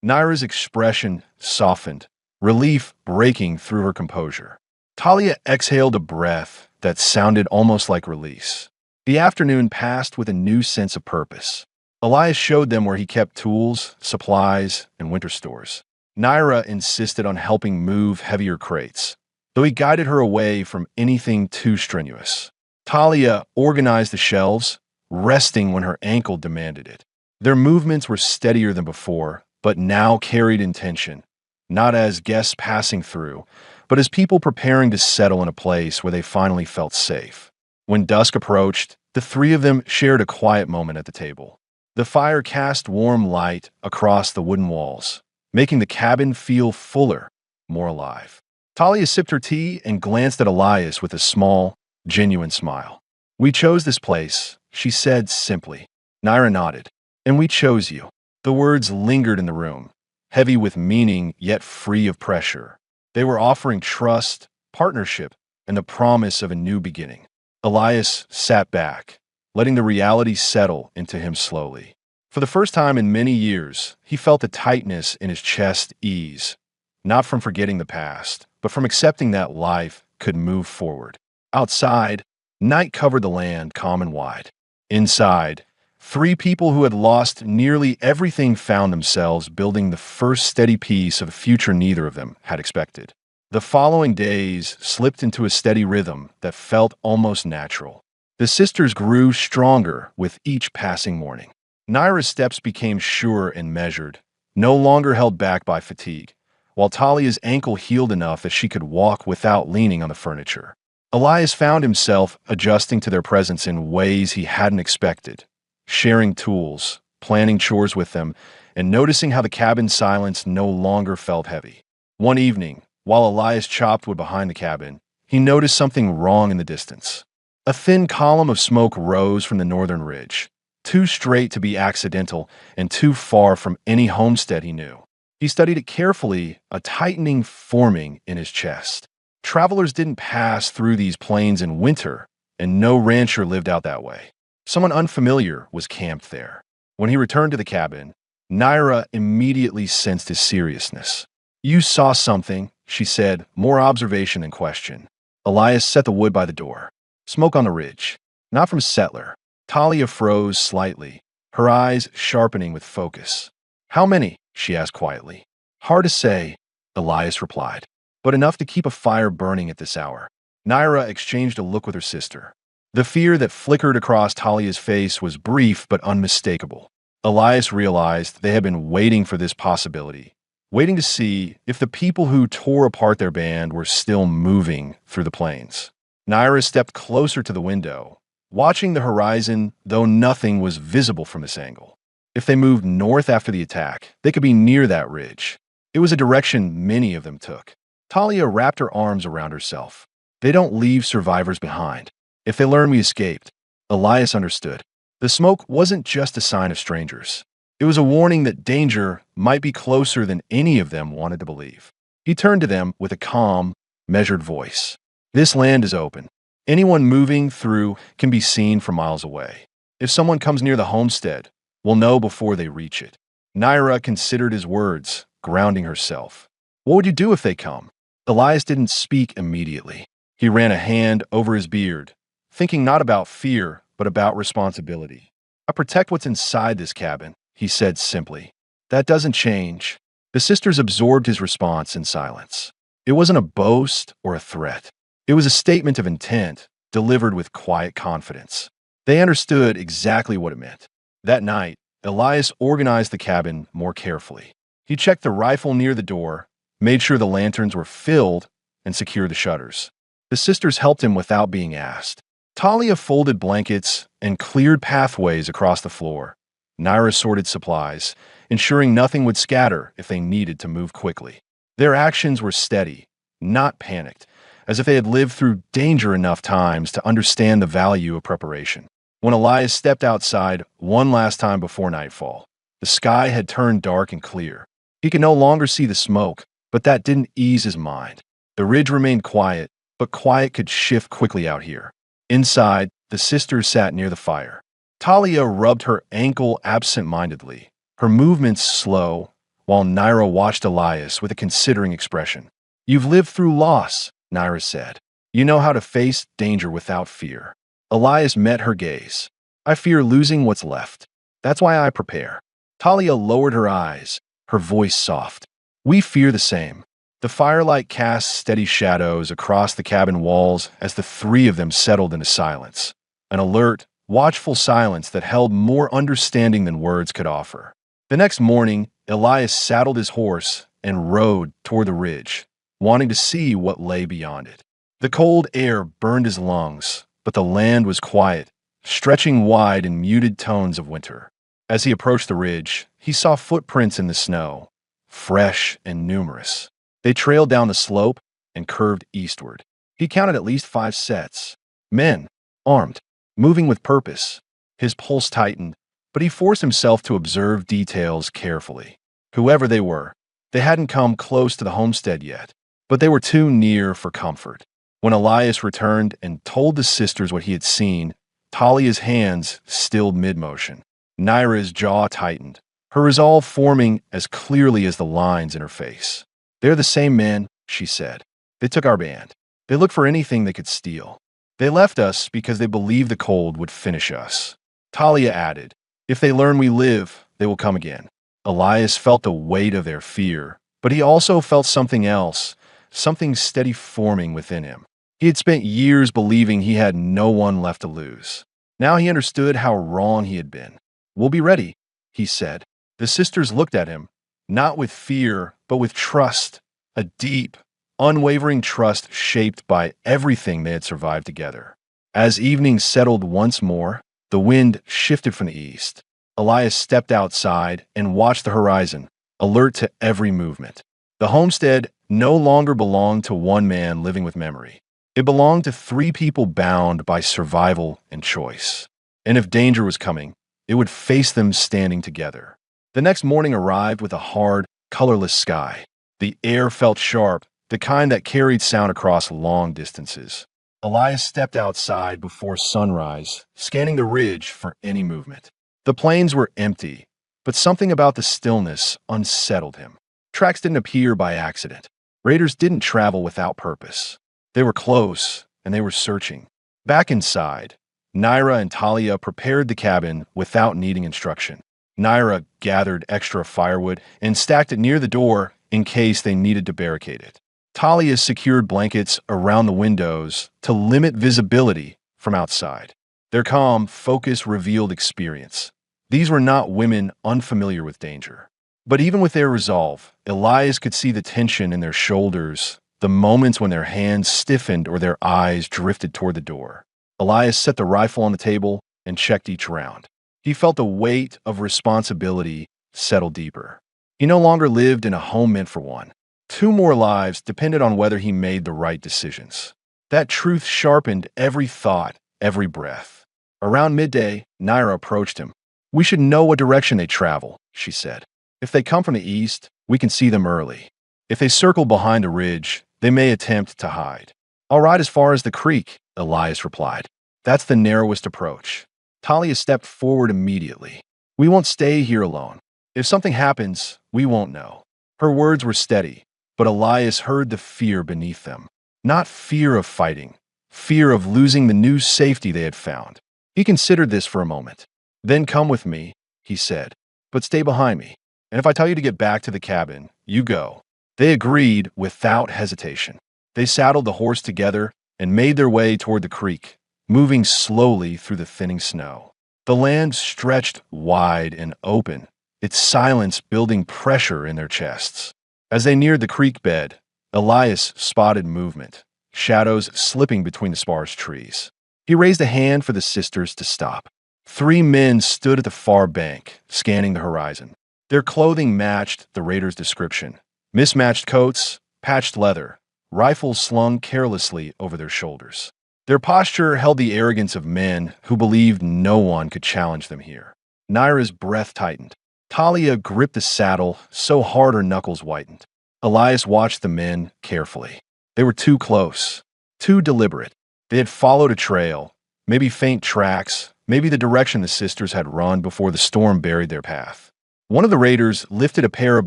Naira's expression softened, relief breaking through her composure. Talia exhaled a breath that sounded almost like release. The afternoon passed with a new sense of purpose. Elias showed them where he kept tools, supplies, and winter stores. Naira insisted on helping move heavier crates, though he guided her away from anything too strenuous. Talia organized the shelves, resting when her ankle demanded it. Their movements were steadier than before, but now carried intention, not as guests passing through, but as people preparing to settle in a place where they finally felt safe. When dusk approached, the three of them shared a quiet moment at the table. The fire cast warm light across the wooden walls, making the cabin feel fuller, more alive. Talia sipped her tea and glanced at Elias with a small, genuine smile. "We chose this place," she said simply. Naira nodded. "And we chose you." The words lingered in the room, heavy with meaning yet free of pressure. They were offering trust, partnership, and the promise of a new beginning. Elias sat back, letting the reality settle into him slowly. For the first time in many years, he felt the tightness in his chest ease, not from forgetting the past, but from accepting that life could move forward. Outside, night covered the land calm and wide. Inside, three people who had lost nearly everything found themselves building the first steady piece of a future neither of them had expected. The following days slipped into a steady rhythm that felt almost natural. The sisters grew stronger with each passing morning. Naira's steps became sure and measured, no longer held back by fatigue, while Talia's ankle healed enough that she could walk without leaning on the furniture. Elias found himself adjusting to their presence in ways he hadn't expected, sharing tools, planning chores with them, and noticing how the cabin's silence no longer felt heavy. One evening, while Elias chopped wood behind the cabin, he noticed something wrong in the distance. A thin column of smoke rose from the northern ridge, too straight to be accidental and too far from any homestead he knew. He studied it carefully, a tightening forming in his chest. Travelers didn't pass through these plains in winter, and no rancher lived out that way. Someone unfamiliar was camped there. When he returned to the cabin, Naira immediately sensed his seriousness. "You saw something," she said, more observation than question. Elias set the wood by the door. "Smoke on the ridge. Not from settler." Talia froze slightly, her eyes sharpening with focus. "How many?" she asked quietly. "Hard to say," Elias replied, "but enough to keep a fire burning at this hour." Naira exchanged a look with her sister. The fear that flickered across Talia's face was brief but unmistakable. Elias realized they had been waiting for this possibility, waiting to see if the people who tore apart their band were still moving through the plains. Naira stepped closer to the window, watching the horizon, though nothing was visible from this angle. If they moved north after the attack, they could be near that ridge. It was a direction many of them took. Talia wrapped her arms around herself. They don't leave survivors behind. If they learn we escaped, Elias understood. The smoke wasn't just a sign of strangers. It was a warning that danger might be closer than any of them wanted to believe. He turned to them with a calm, measured voice. This land is open. Anyone moving through can be seen from miles away. If someone comes near the homestead, we'll know before they reach it. Naira considered his words, grounding herself. What would you do if they come? Elias didn't speak immediately. He ran a hand over his beard, thinking not about fear, but about responsibility. I protect what's inside this cabin, he said simply. That doesn't change. The sisters absorbed his response in silence. It wasn't a boast or a threat. It was a statement of intent, delivered with quiet confidence. They understood exactly what it meant. That night, Elias organized the cabin more carefully. He checked the rifle near the door, made sure the lanterns were filled, and secured the shutters. The sisters helped him without being asked. Talia folded blankets and cleared pathways across the floor. Naira sorted supplies, ensuring nothing would scatter if they needed to move quickly. Their actions were steady, not panicked, as if they had lived through danger enough times to understand the value of preparation. When Elias stepped outside one last time before nightfall, the sky had turned dark and clear. He could no longer see the smoke, but that didn't ease his mind. The ridge remained quiet, but quiet could shift quickly out here. Inside, the sisters sat near the fire. Talia rubbed her ankle absent-mindedly, her movements slow, while Naira watched Elias with a considering expression. You've lived through loss, Naira said. You know how to face danger without fear. Elias met her gaze. I fear losing what's left. That's why I prepare. Talia lowered her eyes, her voice soft. We fear the same. The firelight cast steady shadows across the cabin walls as the three of them settled into silence. An alert, watchful silence that held more understanding than words could offer. The next morning, Elias saddled his horse and rode toward the ridge, wanting to see what lay beyond it. The cold air burned his lungs, but the land was quiet, stretching wide in muted tones of winter. As he approached the ridge, he saw footprints in the snow, fresh and numerous. They trailed down the slope and curved eastward. He counted at least 5 sets. Men, armed, moving with purpose. His pulse tightened, but he forced himself to observe details carefully. Whoever they were, they hadn't come close to the homestead yet, but they were too near for comfort. When Elias returned and told the sisters what he had seen, Talia's hands stilled mid-motion. Naira's jaw tightened, her resolve forming as clearly as the lines in her face. They're the same men, she said. They took our band. They looked for anything they could steal. They left us because they believed the cold would finish us. Talia added, if they learn we live, they will come again. Elias felt the weight of their fear, but he also felt something else, something steady forming within him. He had spent years believing he had no one left to lose. Now he understood how wrong he had been. We'll be ready, he said. The sisters looked at him, not with fear, but with trust, a deep, unwavering trust shaped by everything they had survived together. As evening settled once more, the wind shifted from the east. Elias stepped outside and watched the horizon, alert to every movement. The homestead no longer belonged to one man living with memory. It belonged to 3 people bound by survival and choice. And if danger was coming, it would face them standing together. The next morning arrived with a hard, colorless sky. The air felt sharp, the kind that carried sound across long distances. Elias stepped outside before sunrise, scanning the ridge for any movement. The plains were empty, but something about the stillness unsettled him. Tracks didn't appear by accident. Raiders didn't travel without purpose. They were close, and they were searching. Back inside, Naira and Talia prepared the cabin without needing instruction. Naira gathered extra firewood and stacked it near the door in case they needed to barricade it. Talia secured blankets around the windows to limit visibility from outside. Their calm, focus revealed experience. These were not women unfamiliar with danger. But even with their resolve, Elias could see the tension in their shoulders, the moments when their hands stiffened or their eyes drifted toward the door. Elias set the rifle on the table and checked each round. He felt the weight of responsibility settle deeper. He no longer lived in a home meant for one. 2 more lives depended on whether he made the right decisions. That truth sharpened every thought, every breath. Around midday, Naira approached him. "We should know what direction they travel," she said. "If they come from the east, we can see them early. If they circle behind a ridge, they may attempt to hide." "I'll ride as far as the creek," Elias replied. "That's the narrowest approach." Talia stepped forward immediately. "We won't stay here alone. If something happens, we won't know." Her words were steady, but Elias heard the fear beneath them. Not fear of fighting, fear of losing the new safety they had found. He considered this for a moment. "Then come with me," he said, "but stay behind me. And if I tell you to get back to the cabin, you go." They agreed without hesitation. They saddled the horse together and made their way toward the creek, moving slowly through the thinning snow. The land stretched wide and open, its silence building pressure in their chests. As they neared the creek bed, Elias spotted movement, shadows slipping between the sparse trees. He raised a hand for the sisters to stop. 3 men stood at the far bank, scanning the horizon. Their clothing matched the raiders' description. Mismatched coats, patched leather, rifles slung carelessly over their shoulders. Their posture held the arrogance of men who believed no one could challenge them here. Naira's breath tightened. Talia gripped the saddle so hard her knuckles whitened. Elias watched the men carefully. They were too close, too deliberate. They had followed a trail, maybe faint tracks, maybe the direction the sisters had run before the storm buried their path. One of the raiders lifted a pair of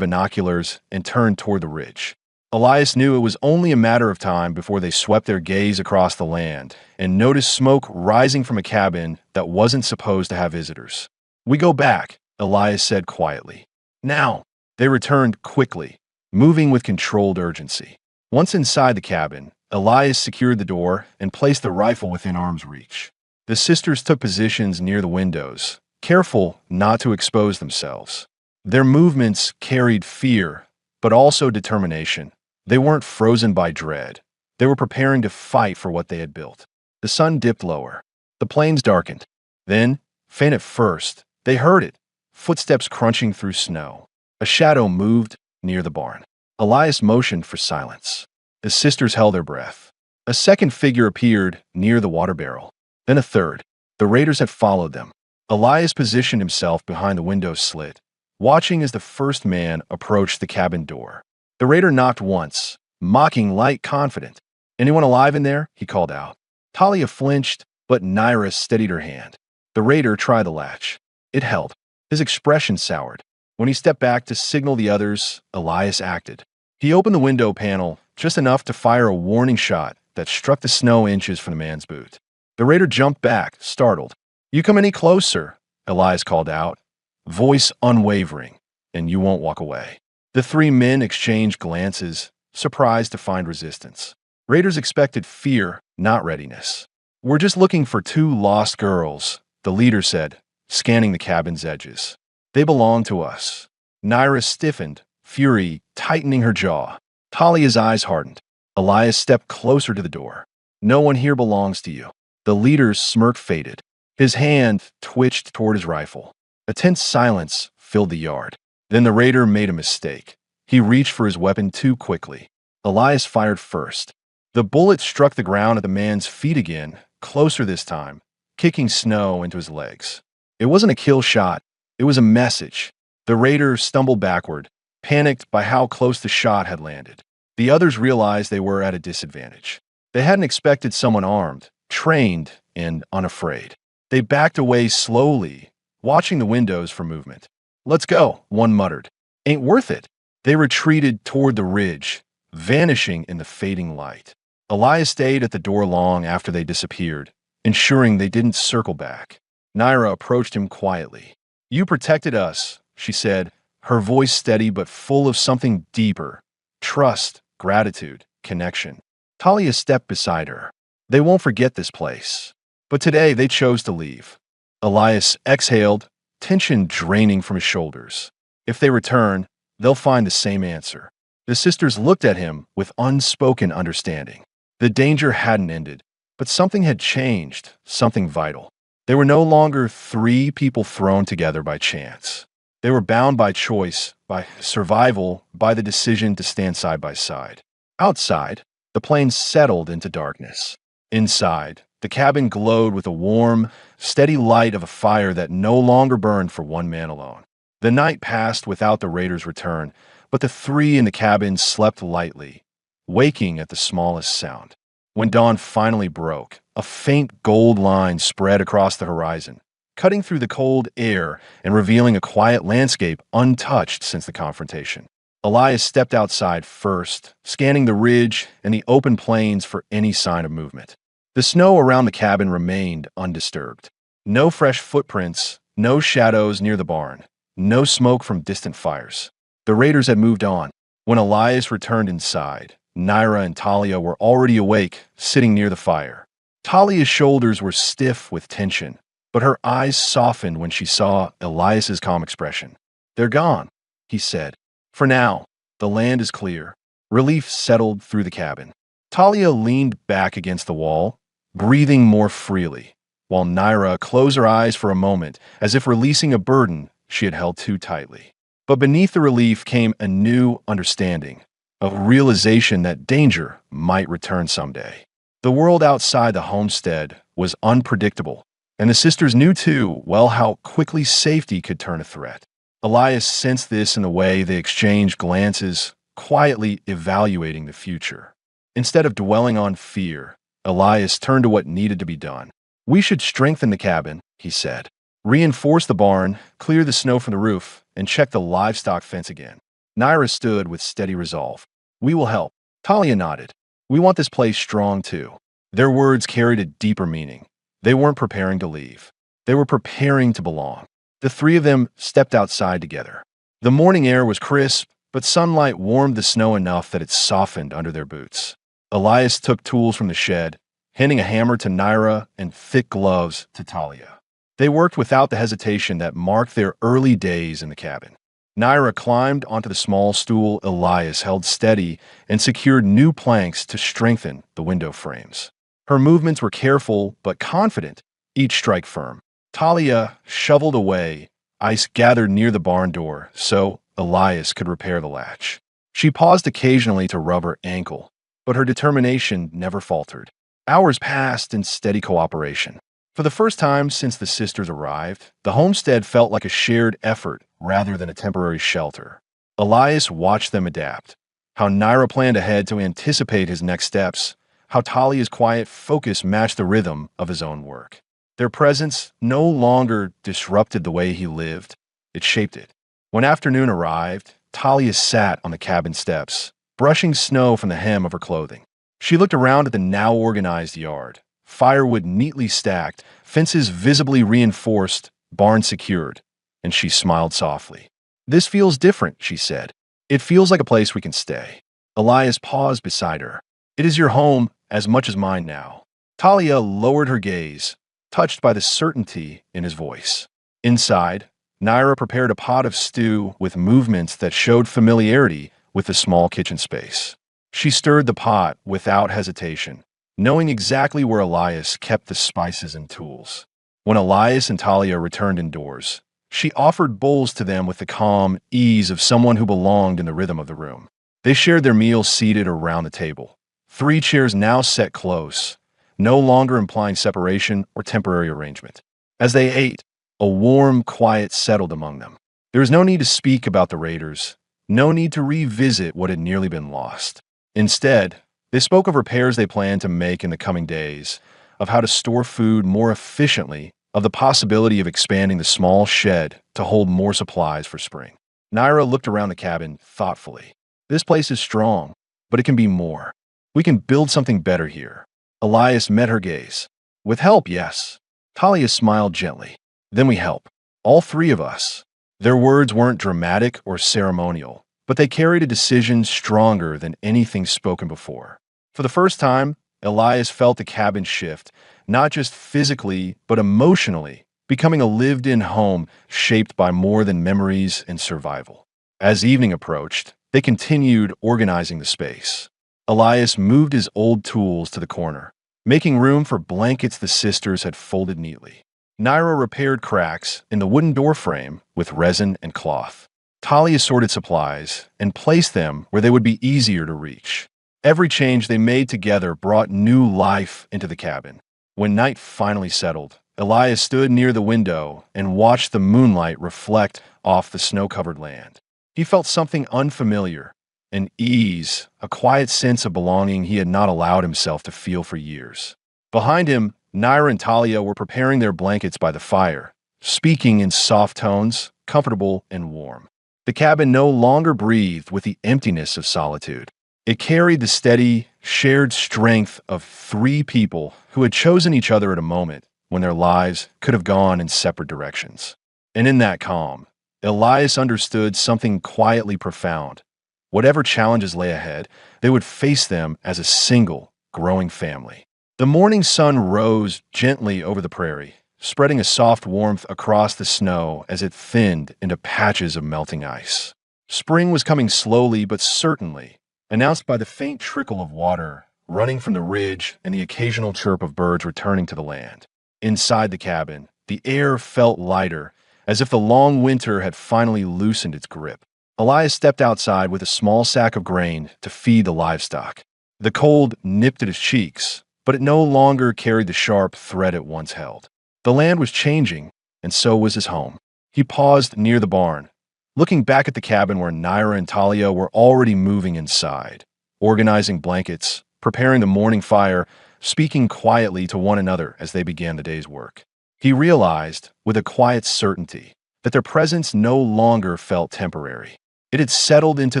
binoculars and turned toward the ridge. Elias knew it was only a matter of time before they swept their gaze across the land and noticed smoke rising from a cabin that wasn't supposed to have visitors. "We go back," Elias said quietly. "Now." They returned quickly, moving with controlled urgency. Once inside the cabin, Elias secured the door and placed the rifle within arm's reach. The sisters took positions near the windows, careful not to expose themselves. Their movements carried fear, but also determination. They weren't frozen by dread. They were preparing to fight for what they had built. The sun dipped lower. The plains darkened. Then, faint at first, they heard it, footsteps crunching through snow. A shadow moved near the barn. Elias motioned for silence. The sisters held their breath. A second figure appeared near the water barrel. Then a third. The raiders had followed them. Elias positioned himself behind the window slit, watching as the first man approached the cabin door. The raider knocked once, mocking light confident. "Anyone alive in there?" he called out. Talia flinched, but Naira steadied her hand. The raider tried the latch. It held. His expression soured. When he stepped back to signal the others, Elias acted. He opened the window panel just enough to fire a warning shot that struck the snow inches from the man's boot. The raider jumped back, startled. "You come any closer," Elias called out, voice unwavering, "and you won't walk away." The 3 men exchanged glances, surprised to find resistance. Raiders expected fear, not readiness. "We're just looking for 2 lost girls," the leader said, scanning the cabin's edges. "They belong to us." Naira stiffened, fury tightening her jaw. Talia's eyes hardened. Elias stepped closer to the door. "No one here belongs to you." The leader's smirk faded. His hand twitched toward his rifle. A tense silence filled the yard. Then the raider made a mistake. He reached for his weapon too quickly. Elias fired first. The bullet struck the ground at the man's feet again, closer this time, kicking snow into his legs. It wasn't a kill shot. It was a message. The raider stumbled backward, panicked by how close the shot had landed. The others realized they were at a disadvantage. They hadn't expected someone armed, trained, and unafraid. They backed away slowly, watching the windows for movement. "Let's go," one muttered. "Ain't worth it." They retreated toward the ridge, vanishing in the fading light. Elias stayed at the door long after they disappeared, ensuring they didn't circle back. Naira approached him quietly. "You protected us," she said, her voice steady but full of something deeper. Trust, gratitude, connection. Talia stepped beside her. "They won't forget this place." But today they chose to leave. Elias exhaled, tension draining from his shoulders. If they return, they'll find the same answer. The sisters looked at him with unspoken understanding. The danger hadn't ended, but something had changed, something vital. They were no longer 3 people thrown together by chance. They were bound by choice, by survival, by the decision to stand side by side. Outside, the plane settled into darkness. Inside, the cabin glowed with a warm, steady light of a fire that no longer burned for one man alone. The night passed without the raiders' return, but the three in the cabin slept lightly, waking at the smallest sound. When dawn finally broke, a faint gold line spread across the horizon, cutting through the cold air and revealing a quiet landscape untouched since the confrontation. Elias stepped outside first, scanning the ridge and the open plains for any sign of movement. The snow around the cabin remained undisturbed. No fresh footprints, no shadows near the barn, no smoke from distant fires. The raiders had moved on. When Elias returned inside, Naira and Talia were already awake, sitting near the fire. Talia's shoulders were stiff with tension, but her eyes softened when she saw Elias's calm expression. "They're gone," he said. "For now, the land is clear." Relief settled through the cabin. Talia leaned back against the wall, breathing more freely, while Naira closed her eyes for a moment, as if releasing a burden she had held too tightly. But beneath the relief came a new understanding, a realization that danger might return someday. The world outside the homestead was unpredictable, and the sisters knew too well how quickly safety could turn a threat. Elias sensed this in the way they exchanged glances, quietly evaluating the future. Instead of dwelling on fear, Elias turned to what needed to be done. "We should strengthen the cabin," he said. "Reinforce the barn, clear the snow from the roof, and check the livestock fence again." Naira stood with steady resolve. "We will help." Talia nodded. "We want this place strong too." Their words carried a deeper meaning. They weren't preparing to leave. They were preparing to belong. The three of them stepped outside together. The morning air was crisp, but sunlight warmed the snow enough that it softened under their boots. Elias took tools from the shed, handing a hammer to Naira and thick gloves to Talia. They worked without the hesitation that marked their early days in the cabin. Naira climbed onto the small stool Elias held steady and secured new planks to strengthen the window frames. Her movements were careful but confident, each strike firm. Talia shoveled away. Ice gathered near the barn door so Elias could repair the latch. She paused occasionally to rub her ankle, but her determination never faltered. Hours passed in steady cooperation. For the first time since the sisters arrived, the homestead felt like a shared effort rather than a temporary shelter. Elias watched them adapt, how Naira planned ahead to anticipate his next steps, how Talia's quiet focus matched the rhythm of his own work. Their presence no longer disrupted the way he lived, it shaped it. When afternoon arrived, Talia sat on the cabin steps, brushing snow from the hem of her clothing. She looked around at the now organized yard, firewood neatly stacked, fences visibly reinforced, barn secured, and she smiled softly. "This feels different," she said. "It feels like a place we can stay." Elias paused beside her. "It is your home as much as mine now." Talia lowered her gaze, touched by the certainty in his voice. Inside, Naira prepared a pot of stew with movements that showed familiarity with the small kitchen space. She stirred the pot without hesitation, knowing exactly where Elias kept the spices and tools. When Elias and Talia returned indoors, she offered bowls to them with the calm ease of someone who belonged in the rhythm of the room. They shared their meals seated around the table, 3 chairs now set close, no longer implying separation or temporary arrangement. As they ate, a warm quiet settled among them. There was no need to speak about the raiders, no need to revisit what had nearly been lost. Instead, they spoke of repairs they planned to make in the coming days, of how to store food more efficiently, of the possibility of expanding the small shed to hold more supplies for spring. Naira looked around the cabin thoughtfully. "This place is strong, but it can be more. We can build something better here." Elias met her gaze. "With help, yes." Talia smiled gently. "Then we help. All 3 of us." Their words weren't dramatic or ceremonial, but they carried a decision stronger than anything spoken before. For the first time, Elias felt the cabin shift, not just physically, but emotionally, becoming a lived-in home shaped by more than memories and survival. As evening approached, they continued organizing the space. Elias moved his old tools to the corner, making room for blankets the sisters had folded neatly. Naira repaired cracks in the wooden door frame with resin and cloth. Talia sorted supplies and placed them where they would be easier to reach. Every change they made together brought new life into the cabin. When night finally settled, Elias stood near the window and watched the moonlight reflect off the snow-covered land. He felt something unfamiliar, an ease, a quiet sense of belonging he had not allowed himself to feel for years. Behind him, Naira and Talia were preparing their blankets by the fire, speaking in soft tones, comfortable and warm. The cabin no longer breathed with the emptiness of solitude. It carried the steady, shared strength of three people who had chosen each other at a moment when their lives could have gone in separate directions. And in that calm, Elias understood something quietly profound. Whatever challenges lay ahead, they would face them as a single, growing family. The morning sun rose gently over the prairie, spreading a soft warmth across the snow as it thinned into patches of melting ice. Spring was coming slowly but certainly, announced by the faint trickle of water running from the ridge and the occasional chirp of birds returning to the land. Inside the cabin, the air felt lighter, as if the long winter had finally loosened its grip. Elias stepped outside with a small sack of grain to feed the livestock. The cold nipped at his cheeks, but it no longer carried the sharp threat it once held. The land was changing, and so was his home. He paused near the barn, looking back at the cabin where Naira and Talia were already moving inside, organizing blankets, preparing the morning fire, speaking quietly to one another as they began the day's work. He realized, with a quiet certainty, that their presence no longer felt temporary. It had settled into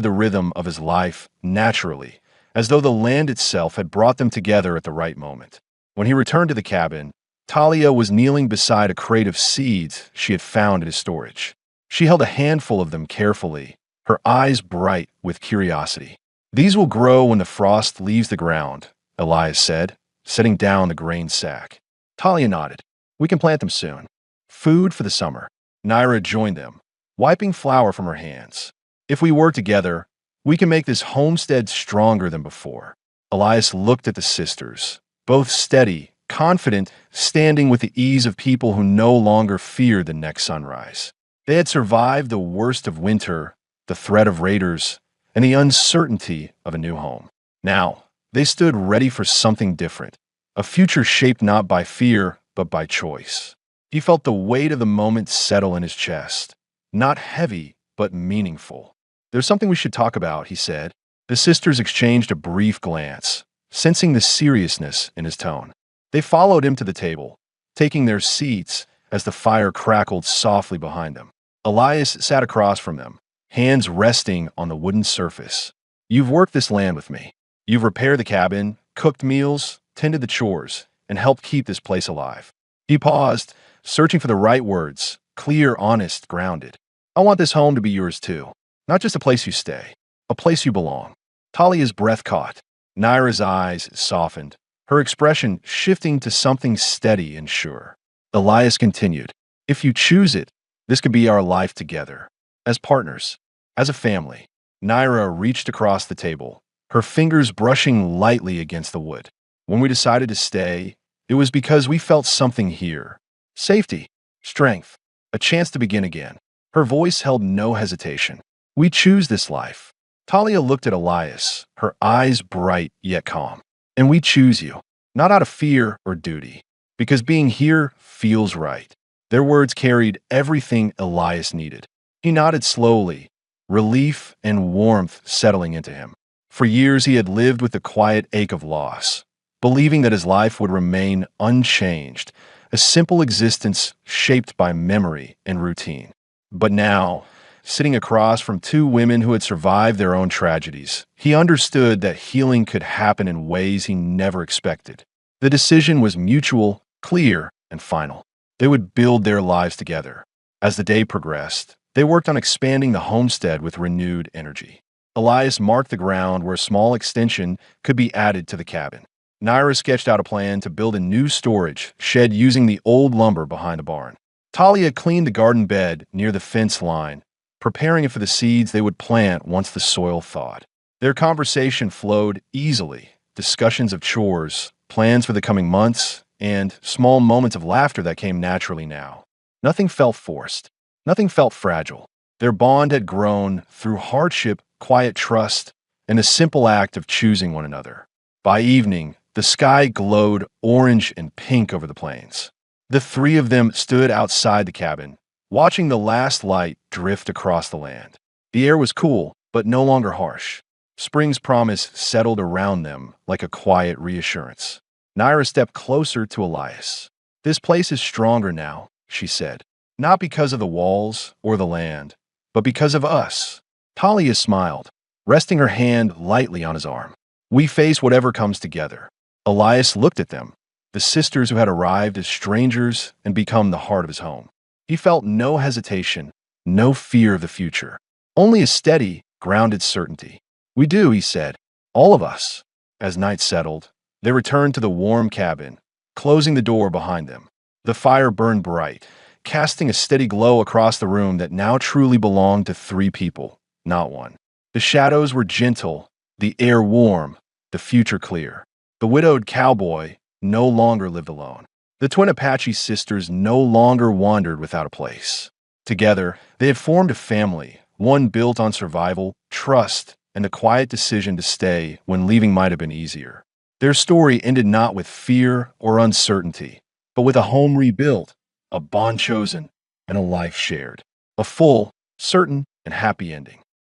the rhythm of his life naturally, as though the land itself had brought them together at the right moment. When he returned to the cabin, Talia was kneeling beside a crate of seeds she had found in his storage. She held a handful of them carefully, her eyes bright with curiosity. "These will grow when the frost leaves the ground," Elias said, setting down the grain sack. Talia nodded. "We can plant them soon. Food for the summer." Naira joined them, wiping flour from her hands. "If we work together, we can make this homestead stronger than before." Elias looked at the sisters, both steady, confident, standing with the ease of people who no longer feared the next sunrise. They had survived the worst of winter, the threat of raiders, and the uncertainty of a new home. Now, they stood ready for something different, a future shaped not by fear, but by choice. He felt the weight of the moment settle in his chest, not heavy, but meaningful. "There's something we should talk about," he said. The sisters exchanged a brief glance, sensing the seriousness in his tone. They followed him to the table, taking their seats as the fire crackled softly behind them. Elias sat across from them, hands resting on the wooden surface. "You've worked this land with me. You've repaired the cabin, cooked meals, tended the chores, and helped keep this place alive." He paused, searching for the right words, clear, honest, grounded. "I want this home to be yours too. Not just a place you stay, a place you belong." Talia's breath caught. Naira's eyes softened, her expression shifting to something steady and sure. Elias continued, "If you choose it, this could be our life together, as partners, as a family." Naira reached across the table, her fingers brushing lightly against the wood. "When we decided to stay, it was because we felt something here. Safety, strength, a chance to begin again." Her voice held no hesitation. "We choose this life." Talia looked at Elias, her eyes bright yet calm. "And we choose you, not out of fear or duty, because being here feels right." Their words carried everything Elias needed. He nodded slowly, relief and warmth settling into him. For years he had lived with the quiet ache of loss, believing that his life would remain unchanged, a simple existence shaped by memory and routine. But now, sitting across from two women who had survived their own tragedies, he understood that healing could happen in ways he never expected. The decision was mutual, clear, and final. They would build their lives together. As the day progressed, they worked on expanding the homestead with renewed energy. Elias marked the ground where a small extension could be added to the cabin. Naira sketched out a plan to build a new storage shed using the old lumber behind the barn. Talia cleaned the garden bed near the fence line, preparing it for the seeds they would plant once the soil thawed. Their conversation flowed easily, discussions of chores, plans for the coming months, and small moments of laughter that came naturally now. Nothing felt forced. Nothing felt fragile. Their bond had grown through hardship, quiet trust, and a simple act of choosing one another. By evening, the sky glowed orange and pink over the plains. The three of them stood outside the cabin, watching the last light drift across the land. The air was cool, but no longer harsh. Spring's promise settled around them like a quiet reassurance. Naira stepped closer to Elias. "This place is stronger now," she said. "Not because of the walls or the land, but because of us." Talia smiled, resting her hand lightly on his arm. "We face whatever comes together." Elias looked at them, the sisters who had arrived as strangers and become the heart of his home. He felt no hesitation, no fear of the future, only a steady, grounded certainty. "We do," he said, "all of us." As night settled, they returned to the warm cabin, closing the door behind them. The fire burned bright, casting a steady glow across the room that now truly belonged to three people, not one. The shadows were gentle, the air warm, the future clear. The widowed cowboy no longer lived alone. The twin Apache sisters no longer wandered without a place. Together, they had formed a family, one built on survival, trust, and the quiet decision to stay when leaving might have been easier. Their story ended not with fear or uncertainty, but with a home rebuilt, a bond chosen, and a life shared. A full, certain, and happy ending.